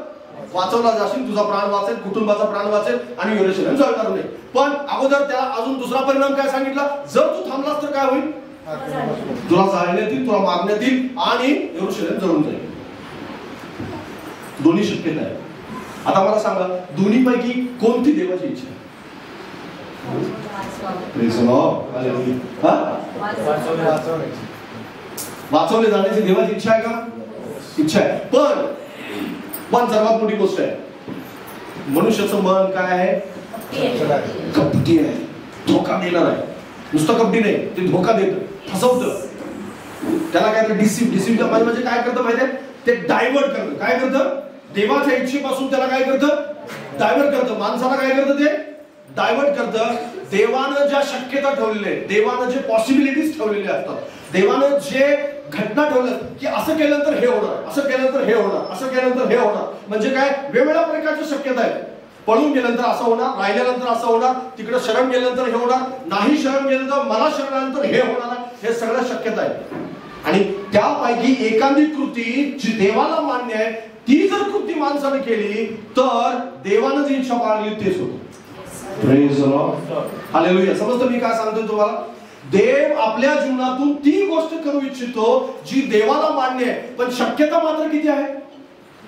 वाचवला जाशील, तुझा प्राण वाचेल, कुटुंबाचा प्राण वाचेल आणि यरूशलेम जळणार नाही. पण अगोदर त्याला अजून दुसरा परिणाम काय सांगितला? जर तू थांबलास तर काय होईल? तुला जाळण्यात येईल, तुला मारण्यात येईल आणि यरूशलेम जळून जाईल. दोन्ही शक्यता आहे. आता मला सांगा, दोन्हीपैकी कोणती देवाची इच्छा आहे? वाचवले जाण्याची देवाची इच्छा आहे का? इच्छा आहे. पण सर्वात मोठी गोष्ट आहे, मनुष्याचं मन काय आहे? कपटी आहे, धोका देणार आहे. नुसतं कपटी नाही, ते धोका देतं, फसवतं. त्याला काय करतं? डिसिव्ह म्हणजे काय करतं माहितीये? ते डायव्हर्ट करतं. काय करतं? देवाच्या इच्छेपासून त्याला काय करतं? डायव्हर्ट करतं. माणसाला काय करतं? ते डायव्हर्ट करतं. देवानं ज्या शक्यता ठेवलेल्या आहेत, देवानं जे पॉसिबिलिटीज ठेवलेले असतात, देवानं जे घटना ठेवलं की असं केल्यानंतर हे होणार, असं केल्यानंतर हे होणार, असं केल्यानंतर हे होणार, म्हणजे काय? वेगवेगळ्या प्रकारच्या शक्यता आहेत. पळून गेल्यानंतर असं होणार, राहिल्यानंतर असं होणार, तिकडे शरण गेल्यानंतर हे होणार, नाही शरण गेलं तर मला शरण आल्यानंतर हे होणार. हे सगळ्या शक्यता आहेत. आणि त्यापैकी एखादी कृती जी देवाला मान्य आहे ती जर कृती माणसाने केली तर देवानं जी इच्छा पाळली तेच होतं. Praise the lord. हालेलुया. समजतं मी काय सांगतोय तुम्हाला? देव आपल्या जीवनातून ती गोष्ट करू इच्छितो जी देवाला मान्य आहे. पण शक्यता मात्र किती आहे?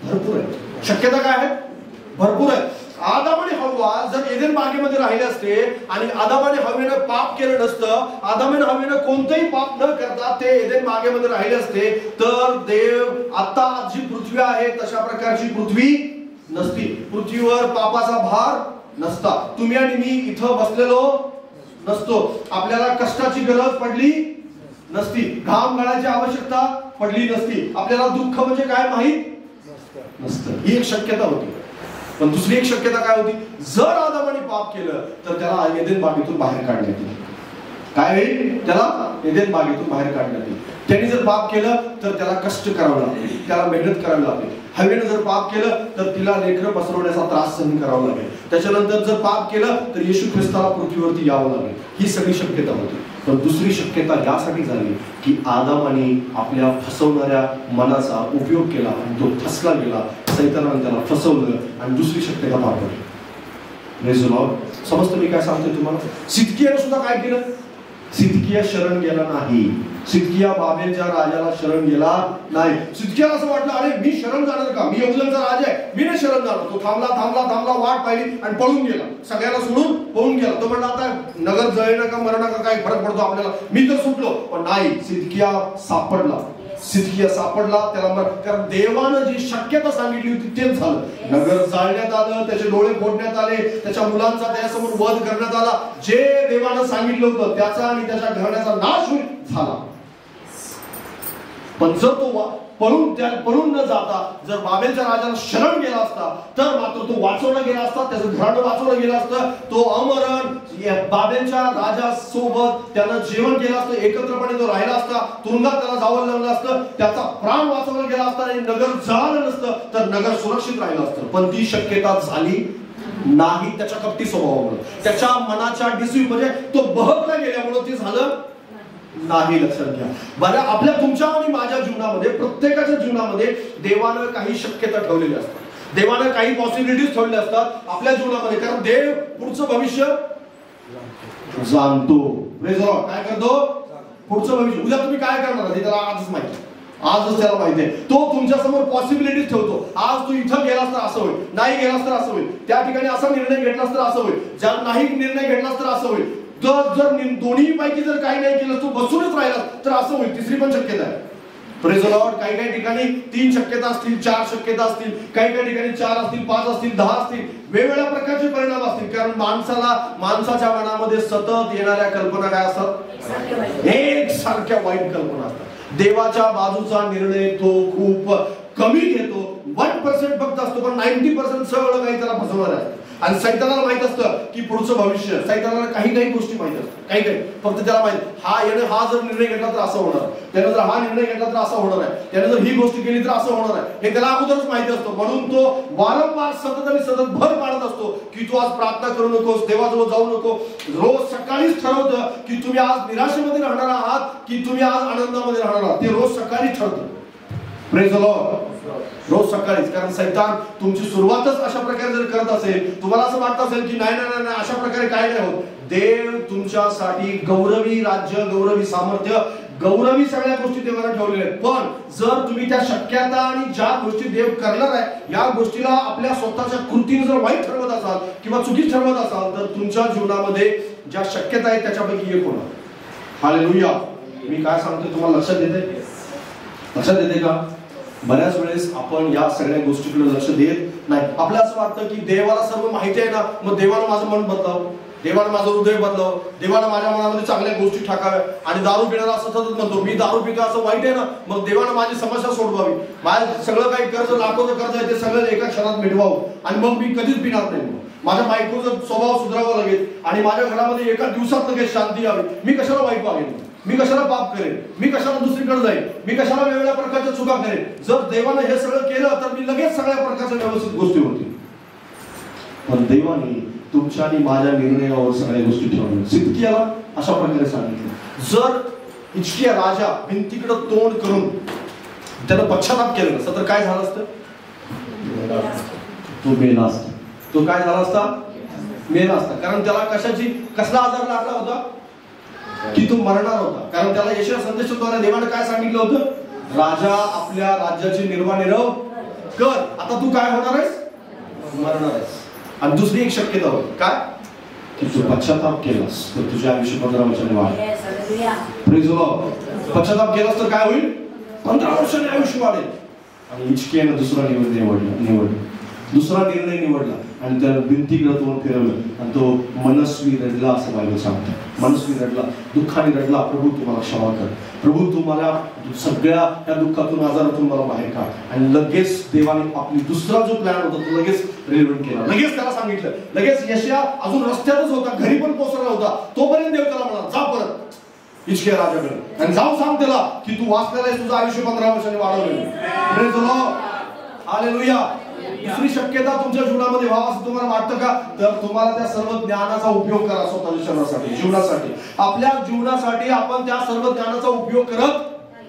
भरपूर आहे. शक्यता काय आहे? भरपूर आहे. आदाम आणि हव्वा जर एदेन बागेमध्ये राहिले असते आणि आदाम आणि हव्वेनं पाप केलं नसतं, आदाम आणि हव्वेनं कोणतंही पाप न करता ते एदेन बागेमध्ये राहिले असते तर देव आता जी पृथ्वी आहे तशा प्रकारची पृथ्वी नसती. पृथ्वीवर पापाचा भार नसता. तुम्ही आणि मी इथं बसलेलो नसतो. आपल्याला कष्टाची गरज पडली नसती. घाम गाळायची आवश्यकता पडली नसती. आपल्याला दुःख म्हणजे काय माहित नसतं. ही एक शक्यता होती. पण दुसरी एक शक्यता काय होती? जर आदामाने पाप केलं तर त्याला एदेन बागेतून बाहेर काढण्यात येईल. काय होईल? त्याला एदेन बागेतून बाहेर काढण्यात येईल. त्यांनी जर पाप केलं तर त्याला कष्ट करावं लागेल, त्याला मेहनत करावी लागेल. हवेनं जर पाप केलं तर तिला लेकरं पसरवण्याचा त्रास सहन करावा लागेल. त्याच्यानंतर जर पाप केलं तर येशू ख्रिस्ताला पृथ्वीवरती यावं लागेल. ही सगळी शक्यता होती. पण दुसरी शक्यता यासाठी झाली की आदामाने आपल्या फसवणाऱ्या मनाचा उपयोग केला, तो फसला गेला, सैतानाने त्याला फसवलं आणि दुसरी शक्यता पार पडली. Praise the Lord. समजतं मी काय सांगतोय तुम्हाला? सिदकियाने सुद्धा काय केलं? सिदकिया शरण गेला नाही. सिदकिया बाबेलच्या राजाला शरण गेला नाही. सिदकियाला असं वाटलं, अरे मी शरण जाणार का? मी यहुद्यांचा राजा आहे, मी नाही शरण जाणार. तो थांबला, वाट पाहिली आणि पळून गेला. सगळ्यांना सोडून पळून गेला. तो म्हणला आता नगर जळेना का मरणा का काय फरक पडतो आपल्याला, मी तर सुटलो. पण नाही, सिदकिया सापडला. त्याला कारण देवानं जी शक्यता सांगितली होती तेच झालं. नगर जाळण्यात आलं, त्याचे डोळे फोडण्यात आले, त्याच्या मुलांचा त्यासमोर वध करण्यात आला. जे देवानं सांगितलं होतं त्याचा आणि त्याच्या घराण्याचा नाश झाला. पण जर तो पळून न जाता जर बाबेलच्या राजाला शरण गेला असता तर मात्र तो वाचवला गेला असता, त्याचं घराणं वाचवलं गेलं असतं. तो अमरण बाबेलच्या राजासोबत त्यानं जेवण केलं असतं, एकत्रपणे तो राहिला असता, तुरुंगात त्याला जावं लागलं असतं, त्याचा प्राण वाचवला गेला असता आणि नगर जळालं नसतं तर नगर सुरक्षित राहिलं असतं. पण ती शक्यता झाली नाही. त्याच्या कपटी स्वभावामुळे, त्याच्या मनाच्या डिसिव्ह म्हणजे तो बहकला गेल्यामुळे ते झालं नाही. लक्षात घ्या बरं, आपल्या तुमच्या आणि माझ्या जीवनामध्ये, प्रत्येकाच्या जीवनामध्ये देवानं काही शक्यता ठेवलेल्या असतात. देवानं काही पॉसिबिलिटीज ठेवलेल्या असतात आपल्या जीवनामध्ये. कारण देव पुढचं भविष्य जाणतो. काय करतो? पुढचं भविष्य. उद्या तुम्ही काय करणार हे त्याला आजच माहिती. आजच त्याला माहिती आहे. तो तुमच्या समोर पॉसिबिलिटीज ठेवतो. आज तू इथं गेलास तर असं होईल, नाही गेलास तर असं होईल, त्या ठिकाणी असा निर्णय घेतलास तर असं होईल, ज्या नाही निर्णय घेतलास तर असं होईल, जर दोन्ही पैकी जर काही नाही केलं तू बसूनच राहिलास तर असं होईल. तिसरी पण शक्यता आहे. Praise the Lord. काही काही ठिकाणी 3 शक्यता असतील, 4 शक्यता असतील, काही काही ठिकाणी 4 असतील, 5 असतील, 10 असतील, वेगवेगळ्या प्रकारचे परिणाम असतील. कारण माणसाच्या मनामध्ये सतत येणाऱ्या कल्पना काय असतात? एकसारख्या वाईट कल्पना असतात. देवाच्या बाजूचा निर्णय तो खूप कमी घेतो. 1% फक्त असतो, पण 90% सगळं काही त्याला फसवणार आहे. आणि सैतानाला माहित असतं की पुढचं भविष्य, सैतानाला काही काही गोष्टी माहित असतात, काही काही फक्त त्याला माहित हा जर निर्णय घेतला तर असं होणार, त्याने जर हा निर्णय घेतला तर असं होणार आहे, त्याने जर ही गोष्ट केली तर असं होणार आहे, हे त्याला अगोदरच माहिती असतं. म्हणून तो वारंवार सतत आणि सतत भर पाडत असतो की तू आज प्रार्थना करू नकोस, देवाजवळ जाऊ नको. रोज सकाळीच ठरवतं की तुम्ही आज निराशेमध्ये राहणार आहात की तुम्ही आज आनंदामध्ये राहणार आहात. ते रोज सकाळी ठरतं. Praise the Lord. रोज सकाळीच. कारण सैतान तुमची सुरुवातच अशा प्रकारे जर करत असेल, तुम्हाला असं वाटत असेल की नाही अशा प्रकारे काय नाही होत. देव तुमच्यासाठी गौरवी राज्य, गौरवी सामर्थ्य, गौरवी सगळ्या गोष्टी देवाला ठेवलेल्या आहेत. पण जर तुम्ही त्या शक्यता आणि ज्या गोष्टी देव करणार आहे या गोष्टीला आपल्या स्वतःच्या कृतीने जर वाईट ठरवत असाल किंवा चुकीच ठरवत असाल तर तुमच्या जीवनामध्ये ज्या शक्यता आहेत त्याच्यापैकी एक होणार. हालेलुया. मी काय सांगतोय तुम्हाला लक्षात येते का? बऱ्याच वेळेस आपण या सगळ्या गोष्टीकडे लक्ष देत नाही. आपल्याला असं वाटतं की देवाला सर्व माहिती आहे ना, मग देवाला माझं मन बदलावं, देवाला माझं हृदय बदलावं, देवाला माझ्या मनामध्ये चांगल्या गोष्टी टाकाव्या. आणि दारू पिणारा असं सतत म्हणतो मी दारू पितो असं वाईट आहे ना, मग देवाला माझी समस्या सोडवावी, माझं सगळं काही कर्ज, लाखोचं कर्ज आहे ते सगळं एका क्षणात मिटवावं आणि मग मी कधीच पिणार नाही. माझ्या बायकोचा स्वभाव सुधारावा लागेल आणि माझ्या घरामध्ये एका दिवसात लगेच शांती यावी. मी कशाला वाईट वागेन, मी कशाला पाप करेन, मी कशाला दुसरीकडे जाईन, मी कशाला वेगवेगळ्या प्रकारच्या चुका करेन. जर देवाने हे सगळं केलं तर मी लगेच सगळ्या प्रकारच्या व्यवस्थित गोष्टी होतील. पण देवाने तुमच्या आणि माझ्या निर्णयावर सगळ्या गोष्टी ठेवल्या. सिदकियाला अशा प्रकारे सांगितलं, जर हिजकिया राजा भिंतीकडे तोंड करून त्यानं पश्चाताप केलं नसतं तर काय झालं असतं? तो मेला असता. तो काय झाला असता? मेला असता. कारण त्याला कसला आजार लागला होता की तो मरणार होता. कारण त्याला यशाया संदेशाद्वारे देवाने काय सांगितलं होतं? राजा आपल्या राज्याची निर्वाह कर. आता तू काय होणार आहेस? मरणार आहेस. आणि दुसरी एक शक्यता होती काय की तू पश्चाताप केलास तर तुझ्या आयुष्य 15 वर्षांनी वाढेल. Praise the Lord. पश्चाताप केलास तर काय होईल? 15 वर्षांनी आयुष्य वाढेल. आणि हिजकियाने दुसरा निर्णय निवडला आणि त्याला भिंतीकडे तोंड फिरवलं आणि तो मनस्वी रडला असं बायबल सांगतं. मनस्वी रडला, दुःखाने रडला, प्रभू तुम्हाला क्षमा कर, प्रभू तुम्हाला सगळ्या त्या दुःखातून, आजारातून मला बाहेर काढ. आणि लगेच देवाने आपली दुसरा जो प्लॅन होता तो लगेच रिव्हिल केला. लगेच त्याला सांगितलं. लगेच यशया अजून रस्त्यातच होता, घरी पण पोहोचला होता, तोपर्यंत देव त्याला म्हणाला जा परत हिजकिया राजाकडे आणि जाऊन सांग त्याला की तू वाचलेला आहेस, तुझं आयुष्य 15 वर्षांनी वाढवलं. Praise the lord. हालेलुया. दुसरी शक्यता तुमच्या जीवनामध्ये व्हावं असं तुम्हाला वाटतं का? तर तुम्हाला त्या सर्व ज्ञानाचा उपयोग करा स्वतःच्या शरीरासाठी, जीवनासाठी. आपल्या जीवनासाठी आपण त्या सर्व ज्ञानाचा उपयोग करत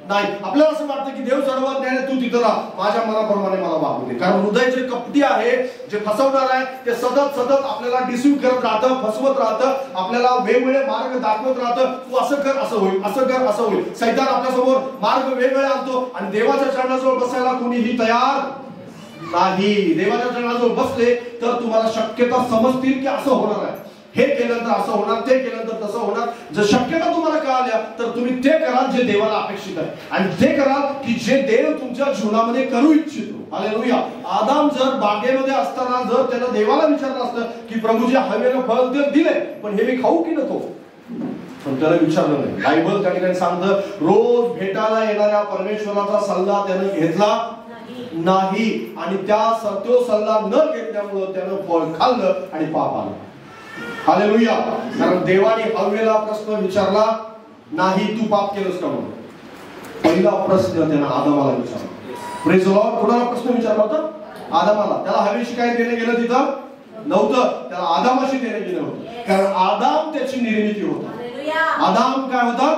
नाही. आपल्याला असं वाटतं की देव सर्व ज्ञान आहे, तू तिथं राहा, माझ्या मनाप्रमाणे मला वागू दे. कारण हृदय जे कपटी आहे, जे फसवणार आहे, ते सतत आपल्याला डिसिव्ह करत राहतं, फसवत राहतं, आपल्याला वेगवेगळे मार्ग दाखवत राहतं. तू असं कर असं होईल, असं कर असं होईल. सैतान आपल्या समोर मार्ग वेगवेगळे आणतो आणि देवाच्या चरणाजवळ बसायला कोणीही तयार नाही. देवाच्या चरणाजवळ बसले तर तुम्हाला शक्यता समजतील की असं होणार आहे, हे केलं तर असं होणार, ते केलं तर तसं होणार. जर शक्यता तुम्हाला कळाल्या तर तुम्ही ते कराल जे देवाला अपेक्षित आहे आणि ते कराल की जे देव तुमच्या जीवनामध्ये करू इच्छितो. हालेलुया. आदाम जर बागेमध्ये असताना जर त्याला देवाला विचारलं असतं की प्रभूजी हवेनं फळ तर दिले पण हे मी खाऊ की नको, पण त्याला विचारलं नाही. बायबल त्या ठिकाणी सांगतं रोज भेटायला येणाऱ्या परमेश्वराचा सल्ला त्यानं घेतला नाही आणि तो सल्ला न घेतल्यामुळं त्यानं फळ खाल्लं आणि पाप आलं. हालेलुया. कारण देवाने हव्वेला प्रश्न विचारला नाही तू पाप केलंस का म्हणून. पहिला प्रश्न त्यानं आदामाला विचारला. Praise the Lord. कोणाला प्रश्न विचारला होता? आदामाला. त्याला हवेशी काय देणं गेलं तिथं नव्हतं, त्याला आदामाशी देणं गेलं होतं. कारण आदाम त्याची निर्मिती होता. आदाम काय होता?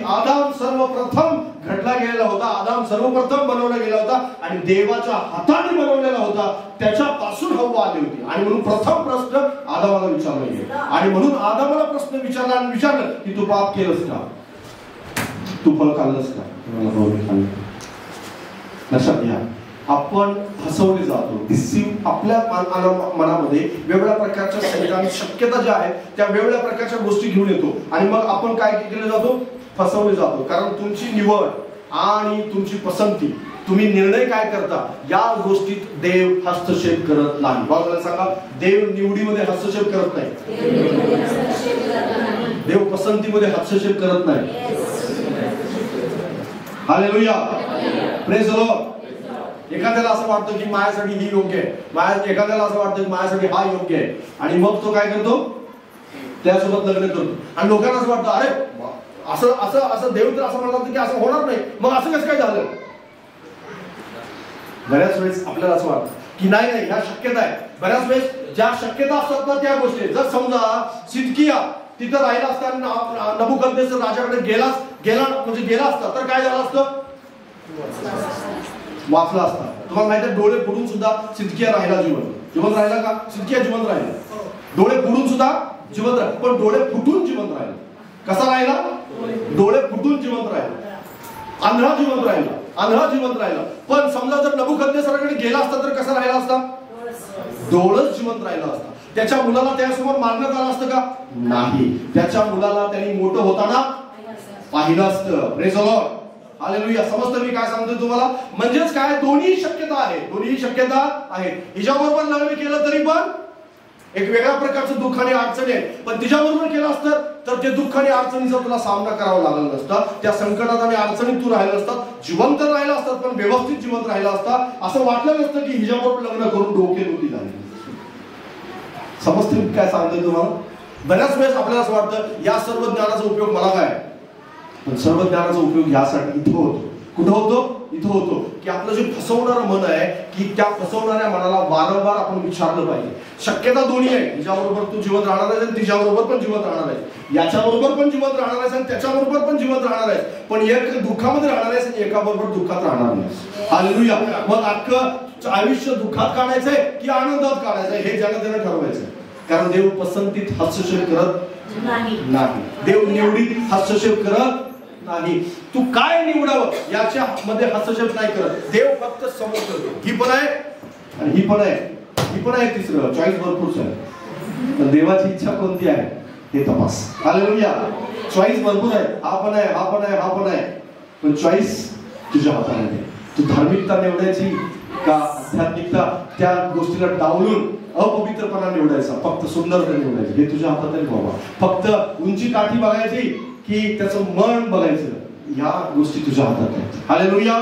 आदाम सर्वप्रथम घडला गेलेला होता, आदाम सर्वप्रथम बनवला गेला होता आणि देवाच्या हाताने बनवलेला होता. त्याच्यापासून हव्वा आली होती आणि म्हणून प्रथम प्रश्न आदामाला विचारला गेला. आणि म्हणून आदामाला प्रश्न विचारलं की तू पाप केलंस का, तू फळ खाल्लंस का. लक्षात घ्या, आपण फसवले जातो. डिसीव आपल्या मनामध्ये वेगवेगळ्या प्रकारच्या सैतान शक्यता ज्या आहेत त्या वेगवेगळ्या प्रकारच्या गोष्टी घेऊन येतो आणि मग आपण काय केले जातो, फसवले जातो. कारण तुमची निवड आणि तुमची पसंती, तुम्ही निर्णय काय करता या गोष्टीत देव हस्तक्षेप करत नाही. बाबाला सांगा, देव निवडीमध्ये हस्तक्षेप करत नाही, देव पसंतीमध्ये हस्तक्षेप करत नाही. Hallelujah, praise the Lord. एखाद्याला असं वाटतं की माझ्यासाठी ही योग्य आहे, एखाद्याला असं वाटतं की माझ्यासाठी हा योग्य आहे आणि मग तो काय करतो, त्यासोबत लग्न करतो. आणि लोकांना असं वाटतं, अरे असं असं असं देव तर असं म्हणलं की असं होणार नाही, मग असं कसं काय झालं. बऱ्याच वेळेस आपल्याला असं वाटतं की नाही ह्या शक्यता आहे. बऱ्याच वेळेस ज्या शक्यता असतात ना त्या गोष्टी, जर समजा सिदकिया तिथं राहिला असता, नबुकदनेस्सर राजाकडे गेला असता तर काय झालं असतं, वाचला असता. तुम्हाला माहिती आहे, डोळे फोडून सुद्धा सिदकिया राहिला, जिवंत राहिला का, सिदकिया जिवंत राहिला. डोळे फोडून सुद्धा जिवंत राहिला, पण डोळे फुटून जिवंत राहिला. कसा राहिला, डोळे फुटून जिवंत राहिला. आंधळा जिवंत राहिला. पण समजा जर नबुकदनेस्सराकडे गेला असता तर कसा राहिला असता, डोळच जिवंत राहिला असता. त्याच्या मुलाला त्यासमोर मारण्यात आलं असतं का, नाही. त्याच्या मुलाला त्यांनी मोठं होताना पाहिलं असतं. Praise the lord, hallelujah. समजतं मी काय सांगतोय तुम्हाला, म्हणजेच काय, दोन्ही शक्यता आहे. हिच्याबरोबर लग्न केलं तरी पण एक वेगळ्या प्रकारचं दुःख आणि अडचणी आहे, पण तिच्याबरोबर केलं असतं तर ते दुःख आणि अडचणीचा तुला सामना करावा लागला नसता. त्या संकटात आणि अडचणीत तू राहिला असता, जिवंत राहिला असतात, पण व्यवस्थित जिवंत राहिला असता. असं वाटलं नसतं की हिच्याबरोबर लग्न करून डोकेदुखी झाली. समजते काय सांगतोय तुम्हाला. बऱ्याच वेळेस आपल्याला असं वाटतं या सर्व ज्ञानाचा उपयोग मला काय, पण सर्व ज्ञानाचा उपयोग यासाठी इथं होतो. कुठं होतो, इथं होतो की आपलं जे फसवणारं मन आहे की त्या फसवणाऱ्या मनाला वारंवार आपण विचारलं पाहिजे. शक्यता दोन्ही आहे, हिच्याबरोबर तू जिवंत राहणार आहेस आणि तिच्याबरोबर पण जिवंत राहणार आहेस, याच्याबरोबर पण जिवंत राहणार आहेस आणि त्याच्याबरोबर पण जिवंत राहणार आहेस, पण एक दुःखामध्ये राहणार आहेस आणि एकाबरोबर दुःखात राहणार नाहीस. हालेलुया. मग अख्खं आयुष्य दुःखात काढायचंय की आनंदात काढायचंय हे ज्यानं त्यानं ठरवायचं. कारण देव पसंतीत हस्तक्षेप करत नाही, देव निवडीत हस्तक्षेप करत नाही. तू काय निवडावं याच्या मध्ये हस्तक्षेप नाही करत. देव फक्त समोर करतो. ही पण आहे आणि ही पण आहे, तिसरं चॉईस भरपूर आहे. पण देवाची इच्छा कोणती आहे हे तपास. हालेलुया. चॉईस भरपूर आहे, हा पण आहे, पण चॉईस तुझ्या हाताने आहे. तू धार्मिकता निवडायची का आध्यात्मिकता, त्या गोष्टीला डावलून अपवित्रपणा निवडायचा, फक्त सुंदरता निवडायची, हे तुझ्या हातात आहे बाबा. फक्त उंची काठी बघायची की त्याचं मन बघायचं, या गोष्टी तुझ्या हातात आहेत. हालेलुया.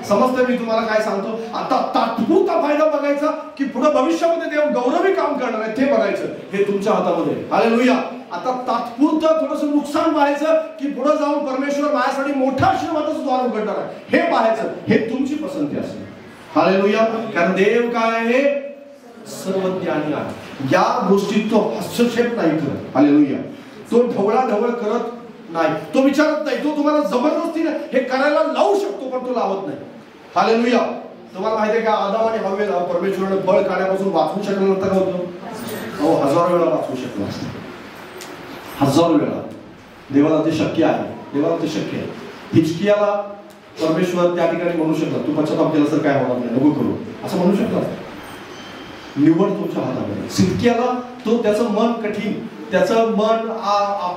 समजतं मी तुम्हाला काय सांगतो. आता तात्पुरता फायदा बघायचा की पुढे भविष्यामध्ये देव गौरवी काम करणार आहे ते बघायचं, हे तुमच्या हातामध्ये. हालेलुया. आता तात्पुरतं थोडंसं नुकसान पाहायचं की पुढे जाऊन परमेश्वर माझ्यासाठी मोठा आशीर्वादाचं द्वार उघडणार आहे हे पाहायचं, हे तुमची पसंती असेल. हालेलुया. कारण देव काय आहे, सर्वज्ञानी आहे. या गोष्टीत तो हस्तक्षेप नाही करत. हालेलुया. तो ढवळाढवळ करत नाही, तो विचारत नाही, तो तुम्हाला जबरदस्तीने हे करायला लावू शकतो पण तो लावत नाही. हालेलुया. तुम्हाला माहिती आहे का, आदम आणि हव्वेला परमेश्वराने बळ खाण्यापासून वाचवू शकलं नव्हतं का होतं, हो 1000 वेळा वाचवू शकलं असतं. 1000 वेळा. देवाला ते शक्य आहे. हिजकियाला परमेश्वर त्या ठिकाणी म्हणू शकला, तू पश्चाताप केला तर काय होणार नाही, नको करू, असं म्हणू शकला. निवड तुमच्या हातामध्ये. सिदकियाला तो त्याचं मन कठीण, त्याचं मन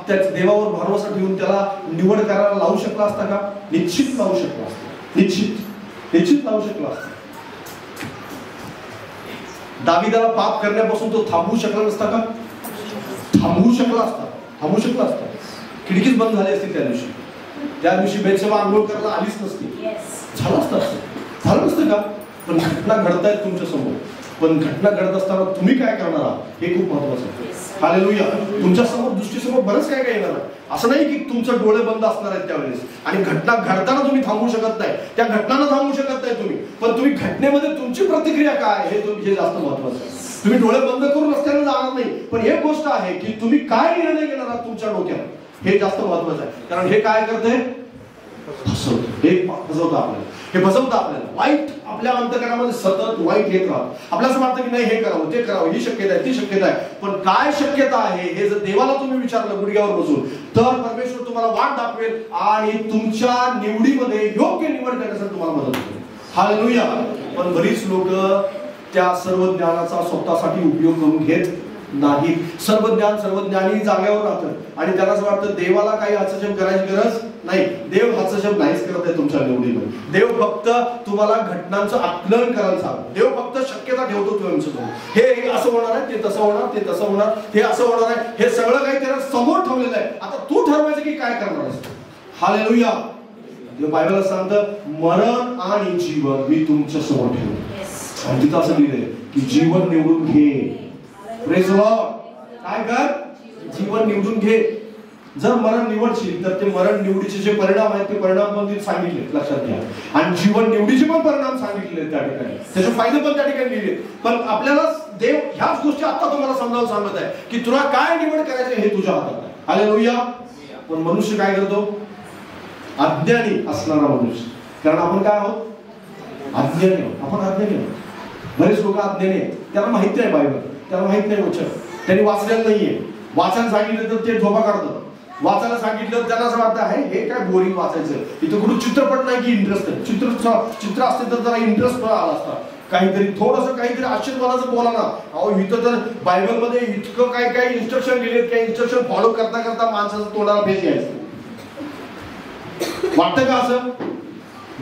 देवावर भरोसा ठेवून त्याला निवड करायला लावू शकला असता का, निश्चित लावू शकला असता. निश्चित लावू शकला असता. दाविदाला पाप करण्यापासून तो थांबवू शकला नसता का, थांबवू शकला असता. खिडकीच बंद झाली असती त्या दिवशी बेतशेबा आंघोळ करायला आलीच नसती, झालं नसतं का. पण घटना घडतायत तुमच्या समोर, पण घटना घडत असताना तुम्ही काय करणार आहात हे खूप महत्वाचं आहे. हालेलुया. तुमच्या समोर दृष्टीसमोर बरंच काय येणार आहे. असं नाही की तुमचे डोळे बंद असणार आहेत त्यावेळेस आणि घटना घडताना तुम्ही थांबवू शकत नाही, त्या घटनांना थांबवू शकत नाही तुम्ही, पण तुम्ही घटनेमध्ये तुमची प्रतिक्रिया काय हे जास्त महत्वाचं आहे. तुम्ही डोळे बंद करून रस्त्याने जाणार नाही, पण एक गोष्ट आहे की तुम्ही काय निर्णय घेणार आहात तुमच्या डोक्यात, हे जास्त महत्वाचं आहे. कारण हे काय करते, फसवतं आपल्याला. वाईट आपल्या अंतःकरणामध्ये सतत वाईट येत राहत. आपल्याला असं वाटतं की नाही हे करावं, ते करावं, ही शक्यता आहे, ती शक्यता आहे, पण काय शक्यता आहे हे जर देवाला तुम्ही विचारलं गुडघ्यावर बसून, तर परमेश्वर तुम्हाला वाट दाखवेल आणि तुमच्या निवडीमध्ये योग्य निवड करण्यासाठी तुम्हाला मदत करेल. हालेलुया. पण बरीच लोक त्या सर्व ज्ञानाचा स्वतःसाठी उपयोग करून घेत नाही. सर्व ज्ञानी जाग्यावर राहतं आणि त्याला असं वाटतं देवाला काही हस्तक्षेप करायची गरज नाही. देव हस्तक्षेप नाहीच करत आहे तुमच्या निवडीमध्ये. देव फक्त तुम्हाला घटनांचं आकलन करायला सांगतो. देव फक्त शक्यता ठेवतो तुमच्यासमोर. हे असं होणार आहे, ते तसं होणार, ते तसं होणार, हे असं होणार आहे, हे सगळं काही त्याला समोर ठेवलेलं आहे. आता तू ठरवायचं की काय करणार आहेस. हालेलुया. बायबलला सांगतं मरण आणि जीवन मी तुमच्या समोर ठेवतो. आणि तिथं असं लिहिलंय की जीवन निवडून घे. Praise the Lord. काय कर? जीवन निवडून घे. जर मरण निवडशील तर ते मरण निवडीचे जे परिणाम आहेत ते परिणाम पण सांगितले, लक्षात घ्या. आणि जीवन निवडीचे पण परिणाम सांगितले त्या ठिकाणी, त्याचे फायदे पण त्या ठिकाणी लिहिले. पण आपल्याला देव ह्याच गोष्टी आता तुम्हाला समजावून सांगत आहे की तुला काय निवड करायचं हे तुझ्या हातात आहे. हालेलुया. पण मनुष्य काय करतो? अज्ञानी असणारा मनुष्य. कारण आपण काय आहोत? अज्ञानी आहोत. आपण अज्ञानी आहोत. बरेच लोक अज्ञानी आहेत. त्याला माहिती आहे बायबल, त्याला माहित नाही वचन, त्यांनी वाचलेलं नाहीये. वाचन सांगितलं तर ते झोपा काढतात. वाचायला सांगितलं त्यांना असं वाटतं आहे हे काय बोरिंग वाचायचं. इथं कुठं चित्रपट नाही की इंटरेस्ट आहे. चित्र असते तर जरा इंटरेस्ट पण आला असता. काहीतरी थोडंसं काहीतरी आशीर्वादाचं बोला ना. अहो इथं तर बायबलमध्ये इतकं काय काय इन्स्ट्रक्शन दिलेत, काही इन्स्ट्रक्शन फॉलो करता करता माणसाचं तोंडाला फेस यायचं. वाटतं का असं?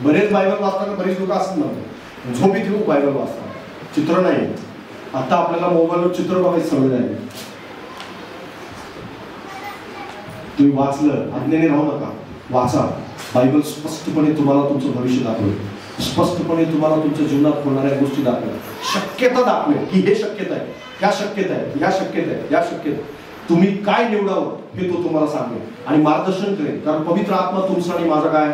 बरेच बायबल वाचताना बरेच लोक असं म्हणतात झोप येते खूप बायबल वाचताना, चित्र नाही. आता आपल्याला मोबाईलवर चित्र बघायची सवय झाली. तुम्ही वाचलं, अज्ञानी राहू नका, वाचा. बायबल स्पष्टपणे तुम्हाला तुमचं भविष्य दाखवेल. स्पष्टपणे तुम्हाला तुमच्या जीवनात होणाऱ्या गोष्टी दाखवेल. शक्यता दाखवेल की हे शक्यता आहे, ह्या शक्यता आहे, ह्या शक्यता आहे, ह्या शक्यता. तुम्ही काय निवडावं हे तो तुम्हाला सांगेल आणि मार्गदर्शन करेल. कारण पवित्र आत्मा तुमचा आणि माझा काय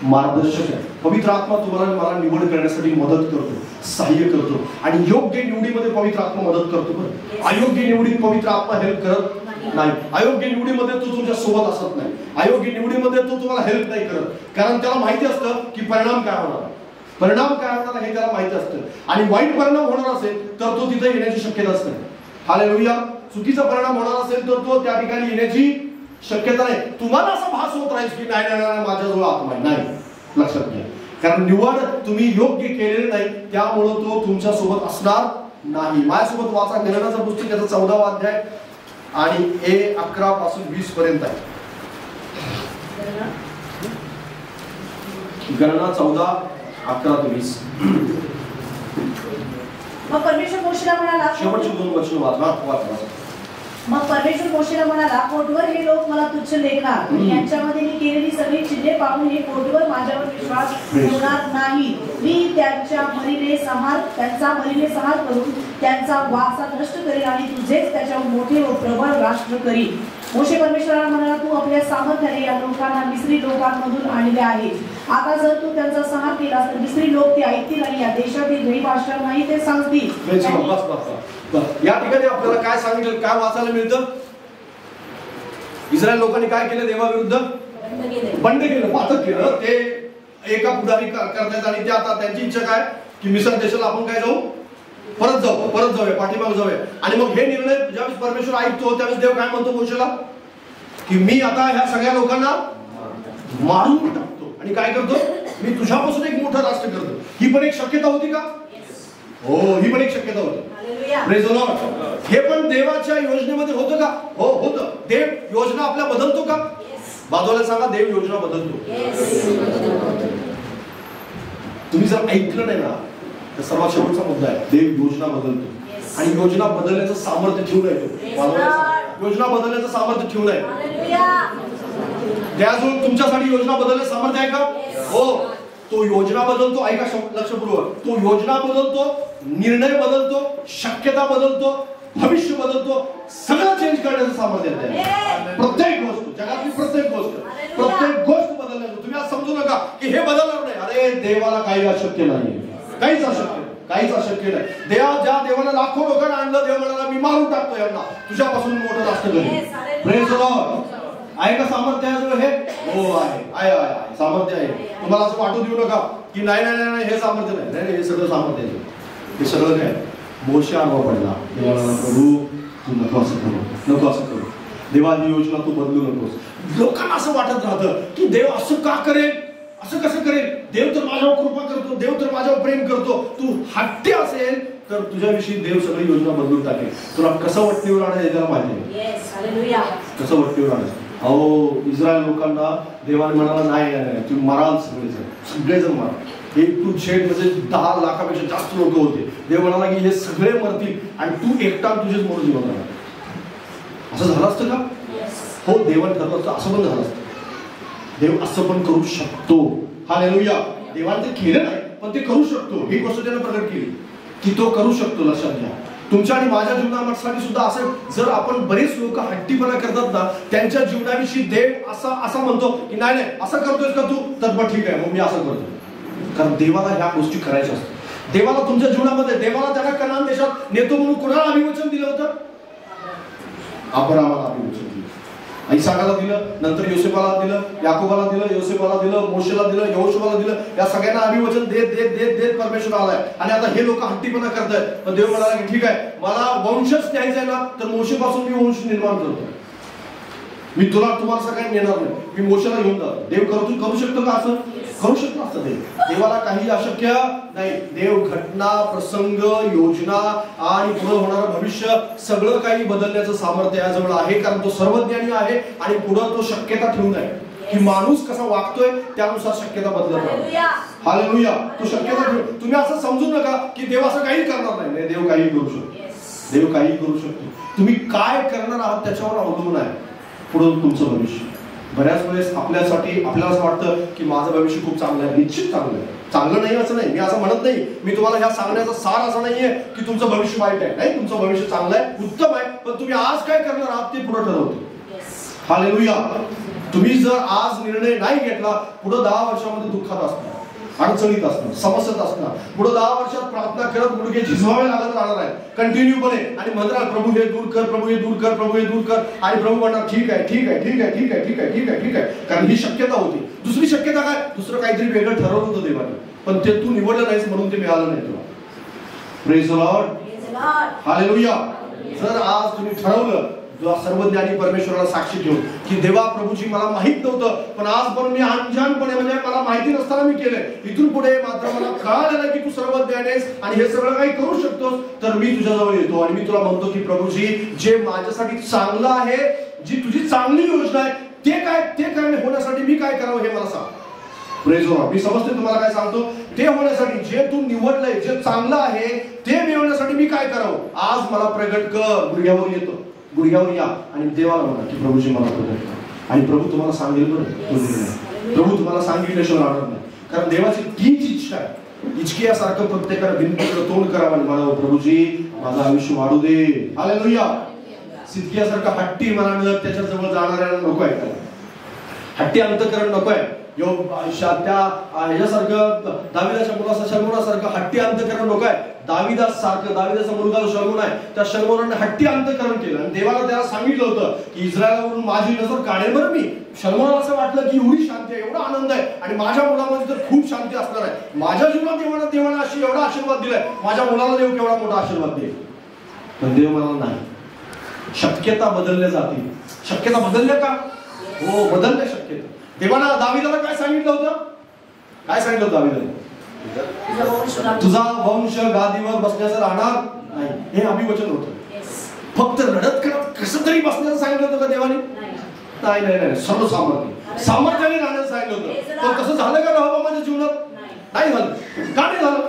मार्गदर्शक आहे. पवित्र आत्मा तुम्हाला मला निवड करण्यासाठी मदत करतो, सहाय्य करतो. आणि योग्य निवडीमध्ये पवित्र आत्मा मदत करतो. अयोग्य निवडीत पवित्र आत्मा हेल्प करत नाही. अयोग्य निवडीमध्ये तो तुमच्या सोबत असत नाही. अयोग्य निवडीमध्ये तो तुम्हाला हेल्प नाही करत. कारण त्याला माहिती असतं की परिणाम काय होणार, परिणाम काय होणार हे त्याला माहिती असतं. आणि वाईट परिणाम होणार असेल तर तो तिथे येण्याची शक्यता असते. हालेलुया. चुकीचा परिणाम होणार असेल तर तो त्या ठिकाणी येण्याची शक्यता नाही. तुम्हाला असं भास होत राहील की नाही नाही माझ्याजवळ आत्मा आहे. नाही, लक्षात घ्या. कारण निवड तुम्ही योग्य केलेली नाही, त्यामुळे तो तुमच्या सोबत असणार नाही. माझ्यासोबत वाचा गणनाचा पुस्तक त्याचा 14वा अध्याय आणि 11 पासून 20 पर्यंत आहे. गणना 14, 11 ते 20. मग परमेश्वर मोशेला म्हणाला, शेवटची 2 वचनं वाचा. मग परमेश्वर मोशेला म्हणाला, पोटवर हे लोक मला तुच्छ लेखणार. यांच्यामध्ये मी केलेली सगळी चिन्हे पाहून हे पोटवर माझ्यावर विश्वास ठेवणार नाही. मी त्यांचा मरीने संहार करून त्यांचा वासा नष्ट करेल आणि तुझेच त्याच्यावर मोठे व प्रबळ राष्ट्र करील. मोशे परमेश्वराला म्हणाला, तू आपल्या सामर्थ्याने या लोकांना मिस्री लोकांमधून आणले आहे. आता जर तू त्यांचा संहार केलास तर मिस्री लोक ते ऐकतील आणि या देशातील गरीब आश्रमांनाही ते सांगतील. या ठिकाणी आपल्याला काय सांगितलं, काय वाचायला मिळतं? इस्रायल लोकांनी काय केलं? देवाविरुद्ध बंड केलं, पातक केलं. ते एका पुढारी करतायत आणि ते आता त्यांची इच्छा काय की मिस्र देशाला आपण काय जाऊ, परत जाऊया, पाठीमाग जाऊया. आणि मग हे निर्णय ज्यावेळेस परमेश्वर ऐकतो त्यावेळेस देव काय म्हणतो मोशेला की मी आता ह्या सगळ्या लोकांना मारून टाकतो आणि काय करतो, मी तुझ्यापासून एक मोठं राष्ट्र करतो. ही पण एक शक्यता होती का? हो, ही पण एक शक्यता होती. Praise the Lord. हे पण देवाच्या योजनेमध्ये होतं का? हो, होतं. देव योजना आपल्या बदलतो का? बाजूला सांगा, देव योजना बदलतो. तुम्ही जर ऐकलं नाही ना तर सर्वात शेवटचा मुद्दा आहे, देव योजना बदलतो. आणि योजना बदलण्याचं सामर्थ्य ठेवून आहे. योजना बदलण्याचं सामर्थ्य ठेवून आहे. त्याजवळ तुमच्यासाठी योजना बदलण्याचं सामर्थ्य आहे का? हो, तो योजना बदलतो. ऐका लक्षपूर्वक, तो योजना बदलतो, निर्णय बदलतो, शक्यता बदलतो, भविष्य बदलतो. सगळं चेंज करण्याचं सामर्थ्य आहे. प्रत्येक गोष्ट, जगातली प्रत्येक गोष्ट बदलण्याचं. तुम्ही आज समजू नका की हे बदलणार नाही. अरे देवाला काही अशक्य नाही, काहीच अशक्य नाही. ज्या देवाला लाखो लोकांना आणलं, देव म्हणाला मी मारून टाकतो यांना, तुझ्यापासून मोठं राष्ट्र करेल. Praise the Lord. आहे का सामर्थ्य हे? हो, आहे सामर्थ्य आहे. तुम्हाला असं वाटू देऊ नका की नाही हे सामर्थ्य नाही. हे सगळं सामर्थ्य आहे. हे सगळं काय मोशे अनुभव पडला. देवाला प्रभू तू नको असं करू. देवा ही योजना तू बदलू नकोस. लोकांना असं वाटत राहतं की देव असं का करेल, असं कसं करेल. देव तर माझ्यावर कृपा करतो, देव तर माझ्यावर प्रेम करतो, तू हट्टी असेल तर तुझ्याविषयी देव सगळी योजना बदलून टाकेल. तुला कसं वट्टीवर आणायचं त्याला माहिती आहे, कसं वट्टीवर आणायचं. अहो इस्रायल लोकांना देवाने म्हणाला नाही तुम्ही मराल, सगळेजण मारा. एक टू झेड म्हणजे 10 लाखापेक्षा जास्त लोक होते. देव म्हणाला की हे सगळे मरतील आणि तू एकटा तुझेच मरून जीवन राहणार. असं झालं असतं का? हो, देवाने ठरलं असतं, असं पण झालं असतं. देव असं पण करू शकतो. हालेलुया. देवाने ते केलं नाही पण ते करू शकतो, ही गोष्ट त्याने प्रगट केली की तो करू शकतो. लक्षात घ्या, तुमच्या आणि माझ्या जीवनासाठी सुद्धा असं, जर आपण बरेच लोक हट्टीपणा करतात ना, त्यांच्या जीवनाविषयी देव असं म्हणतो की नाही नाही असं करतोयस का तू, तर मग ठीक आहे, मग मी असं करतो. कारण देवाला ह्या गोष्टी करायच्या असतात. देवाला तुमच्या जीवनामध्ये, देवाला त्यांना कनान देशात नेतो म्हणून कोणाला अभिवचन दिलं होतं? अब्रामाला अभिवचन दिलं, इसाकाला दिलं, नंतर योसेफाला दिलं, याकोबाला दिलं, योसेफाला दिलं, मोशेला दिलं, यहोशूआला दिलं. या सगळ्यांना अभिवचन देत देत देत देत परमेश्वर आलाय. आणि आता हे लोक हट्टीपणा करतायत. पण देव म्हणाला की ठीक आहे, मला वंशच न्यायचा आहे ना, तर मोशेपासून मी वंश निर्माण करतो. मी तुम्हाला सगळ्यांना नेणार नाही, मी मोशेला घेऊन जातो. देव करू शकतो का? असं करू शकतो असतं देव. देवाला काही अशक्य नाही. देव घटना, प्रसंग, योजना आणि पुढे होणारं भविष्य सगळं काही बदलण्याचं सामर्थ्य याजवळ आहे. कारण तो सर्वज्ञानी आहे आणि पुढे तो शक्यता ठेवून आहे की माणूस कसा वागतोय त्यानुसार शक्यता बदलत आहे. हालेलुया. तो शक्यता ठेव. तुम्ही असं समजू नका की देव असं काही करणार नाही. देव काही करू शकतो. देव काही करू शकतो. तुम्ही काय करणार आहात त्याच्यावर अवलंबून आहे पुढे तुमचं भविष्य. बऱ्याच वेळेस आपल्याला असं वाटतं की माझं भविष्य खूप चांगलं आहे. निश्चित चांगलं आहे. चांगलं नाही असं नाही, मी असं म्हणत नाही. मी तुम्हाला ह्या सांगण्याचा सार असं नाहीये की तुमचं भविष्य वाईट आहे. नाही, तुमचं भविष्य चांगलं आहे, उत्तम आहे. पण तुम्ही आज काय करणार आहात ते पुढे ठरवते. हालेलुया. तुम्ही जर आज निर्णय नाही घेतला, पुढे 10 वर्षामध्ये दुःखात असणार, अडचणीत असणार, समस्येत असणार. पुढे 10 वर्षात प्रार्थना करत गुडघे झिजवावे लागत राहणार आहे कंटिन्यूपणे. आणि म्हणणार प्रभू हे दूर कर, प्रभू हे दूर कर, प्रभू हे दूर कर. आणि प्रभू म्हणणार ठीक आहे ठीक आहे ठीक आहे ठीक आहे ठीक आहे ठीक आहे ठीक आहे. कारण ही शक्यता होती. दुसरी शक्यता काय? दुसरं काहीतरी वेगळं ठरवलं होतं देवाने, पण ते तू निवडलं नाहीस म्हणून ते मिळालं नाही तुला. Praise the lord. हालेलुया. जर आज तुम्ही ठरवलं, सर्वज्ञानी परमेश्वराला साक्षी ठेवून की देवा प्रभूजी मला माहित नव्हतं, पण आज पण मी अनजानपणे, म्हणजे मला माहिती नसताना मी केलंय. इथून पुढे मात्र मला कळालं की तू सर्वज्ञानी आहेस आणि हे सगळं काही करू शकतोस, तर मी तुझ्याजवळ येतो आणि मी तुला म्हणतो की प्रभूजी जे माझ्यासाठी चांगलं आहे, जी तुझी चांगली योजना आहे, ते काय होण्यासाठी मी काय करावं हे मला सांग. Praise Lord. मी समजते तुम्हाला काय सांगतो. ते होण्यासाठी जे तू निवडलंय, जे चांगलं आहे ते मिळवण्यासाठी मी काय करावं, आज मला प्रगट कर. गुडघ्यावर येतो, गुडघ्यावर या आणि देवाला म्हणा की प्रभूजी मला प्रगट कर. आणि प्रभू तुम्हाला सांगेल बरं, प्रभू तुम्हाला सांगितल्याशिवाय राहणार नाही. कारण देवाची तीच इच्छा आहे. इचकियासारखं प्रत्येकाला भिंतीकडे तोंड करावं आणि म्हणावं प्रभूजी माझं आयुष्य वाढू दे. हालेलुया. सिदकियासारखं हट्टी मनानं त्याच्याजवळ जाणाऱ्याला नको आहे. त्याला हट्टी अंतकरण नको आहे. त्या ह्याच्यासारखं दाविदाच्या मुलाचा शल्मोनासारखं हट्टी अंतकरण नको आहे. दाविदाचा मुलगा जो शल्मोन आहे, त्या शल्मोनाने हट्टी अंतकरण केलं आणि देवाला त्याला सांगितलं होतं की इस्रायलावरून माझी नजर काढेल बरं मी. शल्मोनाला असं वाटलं की एवढी शांती आहे, एवढा आनंद आहे आणि माझ्या मुलामध्ये तर खूप शांती असणार आहे. माझ्या जीवनात देवाने अशी एवढा आशीर्वाद दिलाय, माझ्या मुलाला देव केवढा मोठा आशीर्वाद देईल. पण देव म्हणाला नाही. शक्यता बदलल्या जातील. शक्यता बदलल्या का? हो, बदलल्या शक्यता. देवाला दाविदाला काय सांगितलं होतं? काय सांगितलं होतं दाविदाला? तुझा वंश गादीवर बसण्याचं राहणार नाही, हे अभिवचन होतं. फक्त रडत करत कसं तरी बसण्याचं सांगितलं होतं का देवाने? नाही नाही नाही, सर्व सामर्थ्याने राहण्याचं सांगितलं होतं. पण कसं झालं का रहोबामाच्या जीवनात? नाही झालं. का नाही झालं?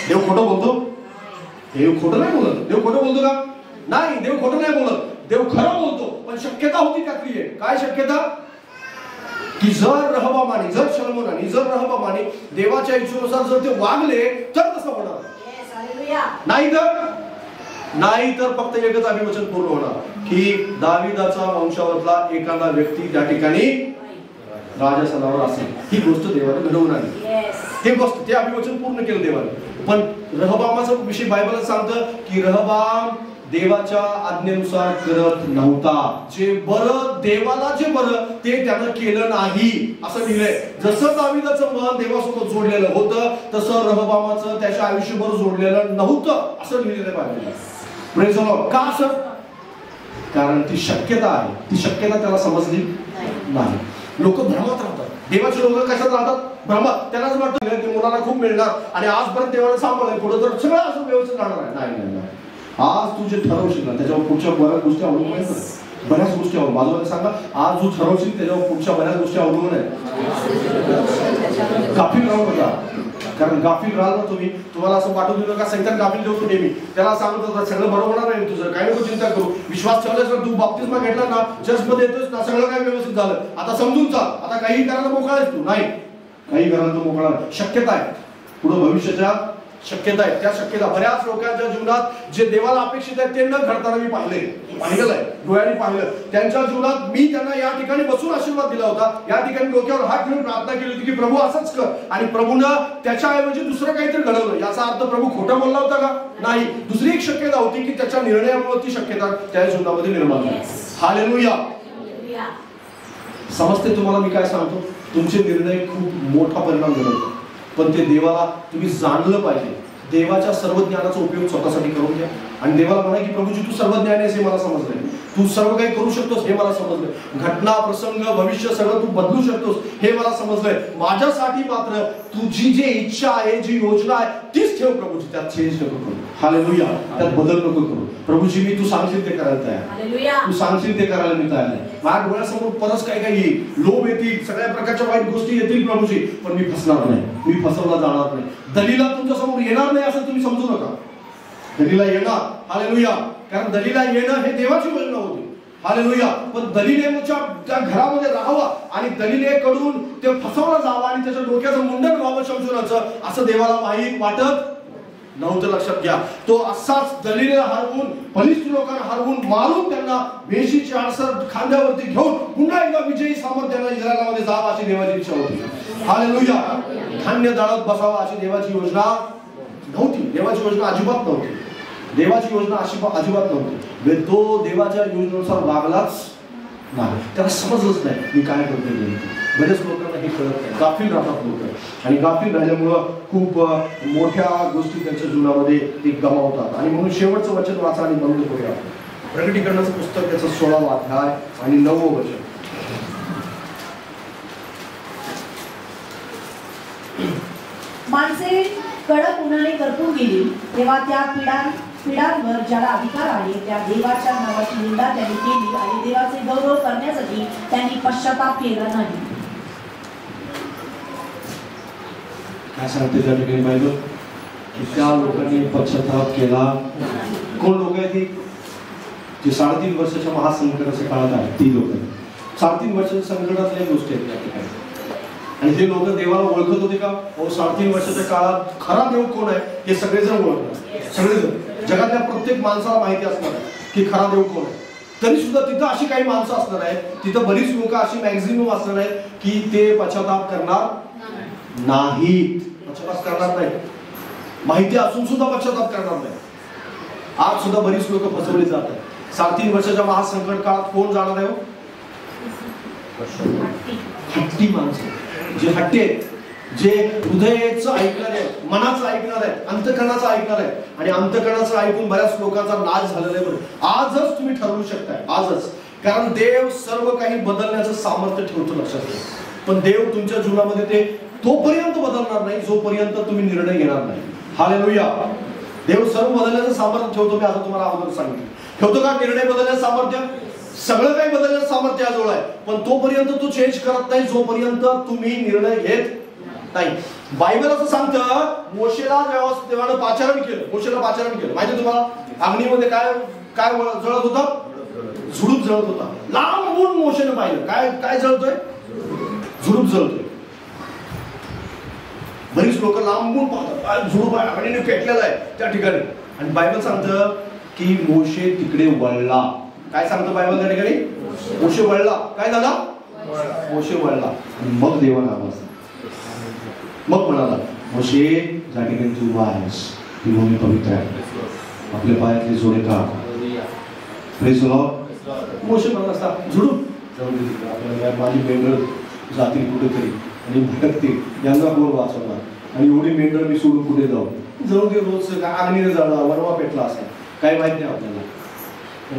देव खोटं बोलतो? देव खोटं नाही बोलत. देव खोटं बोलतो का? नाही, देव खोटं नाही बोलत. देव खरं बोलतो. पण शक्यता होती त्यातली आहे. काय शक्यता? की जर रहबामाने, जर शल्मोनाने, जर रहबामाने देवाच्या इच्छेनुसार जर ते वागले तर तसं होणार. नाही तर फक्त एकच अभिवचन पूर्ण होणार की दाविदाचा वंशावरला एखादा व्यक्ती त्या ठिकाणी राजासनावर असेल. ही गोष्ट देवाने घडवून आली. हे गोष्ट, ते अभिवचन पूर्ण केलं देवाने. पण रहबामाचा विषय बायबलात सांगतं की रहबाम देवाच्या आज्ञेनुसार करत नव्हता. जे बरं, देवाला जे बरं ते त्यानं केलं नाही असं लिहिलंय. जसं दाविदाचं मन देवासोबत जोडलेलं होतं तसं रहबामाचं त्याच्या आयुष्यभर जोडलेलं नव्हतं असं लिहिलेलं पाहिजे. Praise the Lord. का असं? कारण ती शक्यता आहे, ती शक्यता त्याला समजली नाही. लोक भ्रमात राहतात. देवाचे लोक कशात राहतात? भ्रमात. त्यांनाच वाटतं की मुलांना खूप मिळणार आणि आजपर्यंत देवाला सांभाळलं, पुढे तर सगळं असं व्यवस्थित राहणार आहे. नाही नाही नाही, आज तू जे ठरवशील ना त्याच्यावर पुढच्या बऱ्याच गोष्टी अवलंबून आहेत. बऱ्याच गोष्टी अवलंबून, बाजूला सांगा, आज तू ठरवशील त्याच्यावर पुढच्या बऱ्याच गोष्टी अवलंबून आहेत. गाफील राहू नका, कारण गाफील राहाल ना तुम्ही, तुम्हाला असं वाटून देऊ नका सैतान गाफील ठेवतो नेहमी. त्याला सांगत होता सगळं बरोबर होणार नाही तुझं, काही नको चिंता करू, विश्वास ठेवलास ना, तू बाप्तिस्मा घेतला ना, चर्चमध्ये येतोस ना, सगळं काही व्यवस्थित झालं, आता समजून चाल, आता काही करायला मोकळा आहेस तू. नाही, काही करायला तो मोकळा नाही. शक्यता आहे पुढे, भविष्याच्या शक्यता आहे. त्या शक्यता बऱ्याच लोकांच्या जीवनात जे देवाला अपेक्षित आहे ते न घडताना मी पाहिलेलं आहे, डोळ्यांनी पाहिलं. त्यांच्या जीवनात मी त्यांना या ठिकाणी बसून आशीर्वाद दिला होता, या ठिकाणी डोक्यावर हात ठेवून प्रार्थना केली होती की प्रभू असंच कर, आणि प्रभूनं त्याच्याऐवजी दुसरं काहीतरी घडवलं. याचा अर्थ प्रभू खोटं बोलला होता का? नाही. दुसरी एक शक्यता होती की त्याच्या निर्णयामुळे ती शक्यता त्या जीवनामध्ये निर्माण झाली. हालेलुया. समजते तुम्हाला मी काय सांगतो? तुमचे निर्णय खूप मोठा परिणाम घडवतात, पण ते देवाला तुम्ही जाणलं पाहिजे. देवाच्या सर्व ज्ञानाचा उपयोग स्वतःसाठी करून घ्या आणि देवाला म्हणा की प्रभूजी तू सर्व ज्ञानी आहेस हे मला समजलंय, तू सर्व काही करू शकतोस हे मला समजलंय, घटना प्रसंग भविष्य सगळं तू बदलू शकतोस हे मला समजलंय. माझ्यासाठी मात्र तुझी जी इच्छा आहे, जी योजना आहे तीच ठेव प्रभूजी, त्यात चेंज नको करू. हालेलुया. त्यात बदल नको करू. प्रभूजी मी तू सांगशील ते करायला तयार, तू सांगशील ते करायला मी तयार आहे. माझ्या डोळ्यासमोर परत काय काय येईल, लोभ येतील, सगळ्या प्रकारच्या वाईट गोष्टी येतील प्रभूजी, पण मी फसणार नाही, मी फसवला जाणार नाही. दलीला तुमच्या समोर येणार नाही असं तुम्ही समजू नका. दलीला येणार. हालेलुया. कारण दलीला येणं हे देवाची योजना होती. हालेलुया. पण दलीलेच्या त्या घरामध्ये राहावं आणि दलीलेकडून ते फसवलं जावं आणि त्याच्या डोक्याचं मुंडन व्हावं शमशोनाचं, असं देवाला माहीत वाटत नव्हतं. लक्षात घ्या. तो असाच दलीले हरवून, फलिस्ती लोकांना हरवून, मारून त्यांना वेशीची अडसर खांद्यावरती घेऊन पुन्हा एकदा विजयी सामर्थ्यानं इस्रायलामध्ये जावं अशी देवाची इच्छा होती. हालेलुया. धान्य दळत बसावं अशी देवाची योजना नव्हती. देवाची योजना अजिबात नव्हती. देवाची योजना अजिबात नव्हती. तो देवाच्या योजनेनुसार वागलाच नाही. त्याला समजलंच नाही मी काय करतोय. बरेच लोकांना हे कळत नाही, गाफील राहतात लोक, आणि गाफील राहिल्यामुळं खूप मोठ्या गोष्टी त्यांच्या जीवनामध्ये ते गमावतात. आणि म्हणून शेवटचं वचन वाचा आणि बंद करूया. प्रकटीकरणाचं पुस्तक त्याचा 16वा अध्याय आणि 9वं वचन. माणसे कडक उन्हाने करपून गेली तेव्हा त्या पिढ्यांवर ज्याला अधिकार आहे त्या देवाच्या नावाची निंदा त्यांनी केली आणि देवाचे गौरव करण्यासाठी त्यांनी पश्चाताप केला नाही. काय सांगते त्या ठिकाणी बायबल? त्या लोकांनी पश्चाताप केला. कोण लोक आहेत ती? जे 3.5 वर्षाच्या महासंकटाच्या काळात आहेत ती लोक. 3.5 वर्षाच्या संकटातल्या गोष्टी आहेत त्या ठिकाणी. आणि हे लोक देवाला ओळखत होते का? हो. 3.5 वर्षाच्या काळात खरा देव कोण आहे हे सगळेजण ओळखणार. सगळेजण, जगातल्या प्रत्येक माणसाला माहिती असणार आहे की खरा देव कोण आहे. तरी सुद्धा तिथं अशी काही माणसं असणार आहेत, तिथं बरीच लोक अशी मॅक्झिमम असणार आहेत की ते पश्चाताप करणार नाहीत. पश्चाताप करणार नाही. माहिती असून सुद्धा पश्चाताप करणार नाही. आज सुद्धा बरीच लोक फसवली जातात. 3.5 वर्षाच्या महासंकट काळात कोण जाणार आहे? हट्टी माणसं, जे हट्टी आहेत, जे हृदयाचं ऐकणार आहे, मनाचं ऐकणार आहे, अंतकरणाचं ऐकणार आहे. आणि अंतकरणाचं ऐकून बऱ्याच लोकांचा नाश झालेला आहे. आजच तुम्ही ठरवू शकताय, आजच. कारण देव सर्व काही बदलण्याचं सामर्थ्य ठेवतो. लक्षात घ्या. पण देव तुमच्या जीवनामध्ये ते तोपर्यंत बदलणार नाही जोपर्यंत तुम्ही निर्णय घेणार नाही. हालेलुया. देव सर्व बदलण्याचं सामर्थ्य ठेवतो. मी आता तुम्हाला अगोदर सांगितलं. ठेवतो का निर्णय बदलण्याचं सामर्थ्य? सगळं काही बदलण्याचं सामर्थ्य याजवळ आहे, पण तोपर्यंत तो चेंज करत नाही जोपर्यंत तुम्ही निर्णय घेत नाही. बायबल असं सांगतं, मोशेला देवानं पाचारण केलं. मोशेला पाचारण केलं माहिती तुम्हाला? अग्नीमध्ये काय काय जळत होता? झुडूप जळत होता. लांबून मोशेनं पाहिलं. काय काय जळतोय? झुडूप जळतोय. बरीच लोक लांबून पाहतात, झुडूप आहे, अग्नीने पेटलेला आहे त्या ठिकाणी. आणि बायबल सांगतं की मोशे तिकडे वळला. काय सांगतं बायबल त्या ठिकाणी? मोशे वळला. काय झाला? मोशे वळला. मग देवाला आवाज, मग म्हणाला, मोशे ज्या ठिकाणी तू उभा आहेस ती भूमी पवित्र आहे, आपल्या पायातले जोडे काढ. Praise the Lord. मोशे म्हणत असता झुडूप जाऊन दे, आपल्याला माझी मेंढर जातील कुठेतरी आणि भटकतील, यांना कोण वाचवणार? आणि एवढी मेंढर मी सोडून कुठे जाऊ? जळू दे. रोज अग्नीने जळला, वरवा पेटला असेल, काही माहित नाही आपल्याला.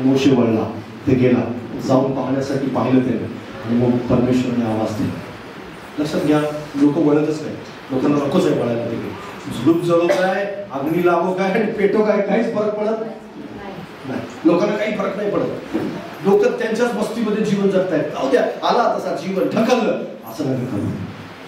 मोशे वळला, ते गेला, जाऊन पाहण्यासाठी पाहिलं त्याने. आणि मग परमेश्वराने आवाज दिला. लक्षात घ्या, लोक वळतच नाही, लोकांना नकोच आहे वळायला. तिथे झुडूप जळो काय, अग्नी लागो काय आणि पेटो काय, काहीच फरक पडत नाही. लोकांना काही फरक नाही पडत. लोक त्यांच्याच मस्तीमध्ये जीवन जगतायत. जाऊ द्या, आला तसा जीवन ढकललं, असं नाही करू.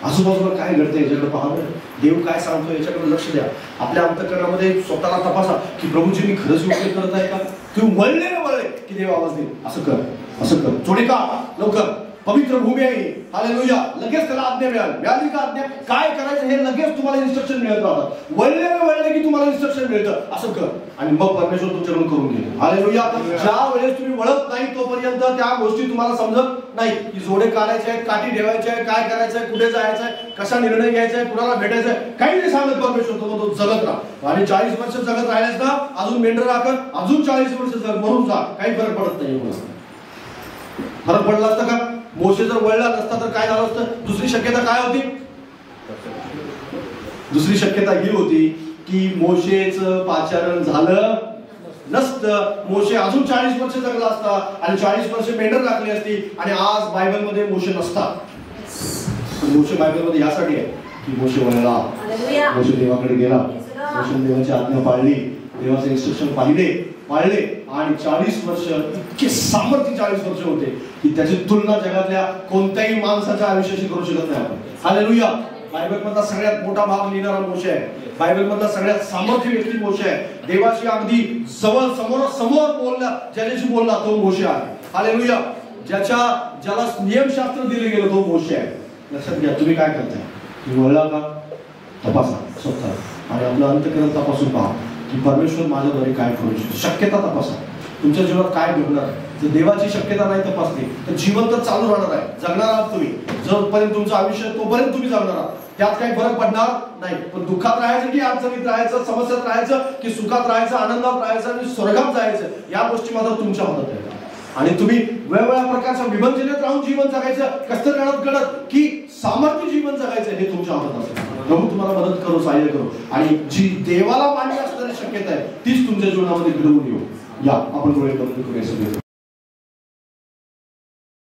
आजूबाजूला काय घडतंय याच्याकडे पाहावं, देव काय सांगतो याच्याकडे लक्ष द्या. आपल्या अंतःकरणामध्ये स्वतःला तपासा की प्रभूजी मी खरंच योग्य करत आहे का. तुम्ही वळले ना वळले की देव आवाज देईल, असं कर, असं कर, चोरी का लवकर, पवित्र भूमी आहे, हालेलुया. लगेच त्याला आज्ञा मिळाली का आज्ञा, काय करायचं हे लगेच तुम्हाला इन्स्ट्रक्शन मिळत राहतात. वळले की तुम्हाला इन्स्ट्रक्शन मिळतं, असं कर, आणि मग परमेश्वर तुमच्याकडून करून घेईल. हालेलुया. ज्या वेळेस तुम्ही वळत नाही तोपर्यंत त्या गोष्टी तुम्हाला समजत नाही की जोडे काढायचे आहेत, काठी ठेवायचे आहे, काय करायचंय, कुठे जायचंय, कसा निर्णय घ्यायचा आहे, कुणाला भेटायचंय, काही नाही सांगत परमेश्वर. तो जगत राहा, आणि 40 वर्ष जगत राहिल्यास ना अजून मेंढर राखत, अजून 40 वर्ष जग, मरून जा, काही फरक पडत नाही. फरक पडला असता का. मोशे जर वळला नसता तर काय झालं असतं. दुसरी शक्यता काय होती, दुसरी शक्यता ही होती की मोशेचं पाचारण झालं नसतं, मोशे अजून 40 वर्ष जगला असता आणि 40 वर्ष मेंढर राखली असती, आणि आज बायबलमध्ये मोशे नसता. मोशे बायबलमध्ये यासाठी आहे की मोशे वळला, मोशे देवाकडे गेला, मोशे देवाची आज्ञा पाळली, देवाचे इन्स्ट्रक्शन पाळले, आणि 40 वर्ष इतके सामर्थ्य 40 वर्ष होते की त्याची तुलना जगातल्या कोणत्याही माणसाच्या आयुष्याशी करू शकत नाही आपण. हालेलुया. बायबल मधला सगळ्यात मोठा भाग लिहिणारा मोशे आहे. बायबल मधला सगळ्यात सामर्थ्य व्यक्ती मोशे आहे. देवाशी अगदी जवळ समोर बोलला, ज्याच्याशी बोलला तो मोशे आहे. हालेलुया. ज्याला नियमशास्त्र दिले गेलं तो मोशे आहे. लक्षात घ्या, तुम्ही काय करताय, वळला का, तपासा स्वतः, आणि आपलं अंतःकरण तपासून पहा की परमेश्वर माझ्याद्वारे काय करू शकतो. शक्यता तपासा, तुमच्या जीवनात काय घडणार. जर देवाची शक्यता नाही तपासली तर जीवन तर चालू राहणार आहे, जगणार आहात तुम्ही. जोपर्यंत तुमचं आयुष्य तोपर्यंत तुम्ही जगणार आहात, त्यात काही फरक पडणार नाही. पण दुःखात राहायचं की अडचणीत राहायचं, समस्यात राहायचं की सुखात राहायचं, आनंदात राहायचं आणि स्वर्गात जायचं, या गोष्टी मात्र तुमच्या हातात आहेत. आणि तुम्ही वेगवेगळ्या प्रकारच्या विभंजनेत राहून जीवन जगायचं, कष्ट घडत की सामर्थ्य जीवन जगायचं, हे तुमच्या हातात असेल. प्रभू तुम्हाला मदत करो, सहाय्य करो, आणि जी देवाला मान्य असणारी शक्यता आहे तीच तुमच्या जीवनामध्ये घडवून येऊ. या आपण डोळे बंद करूया.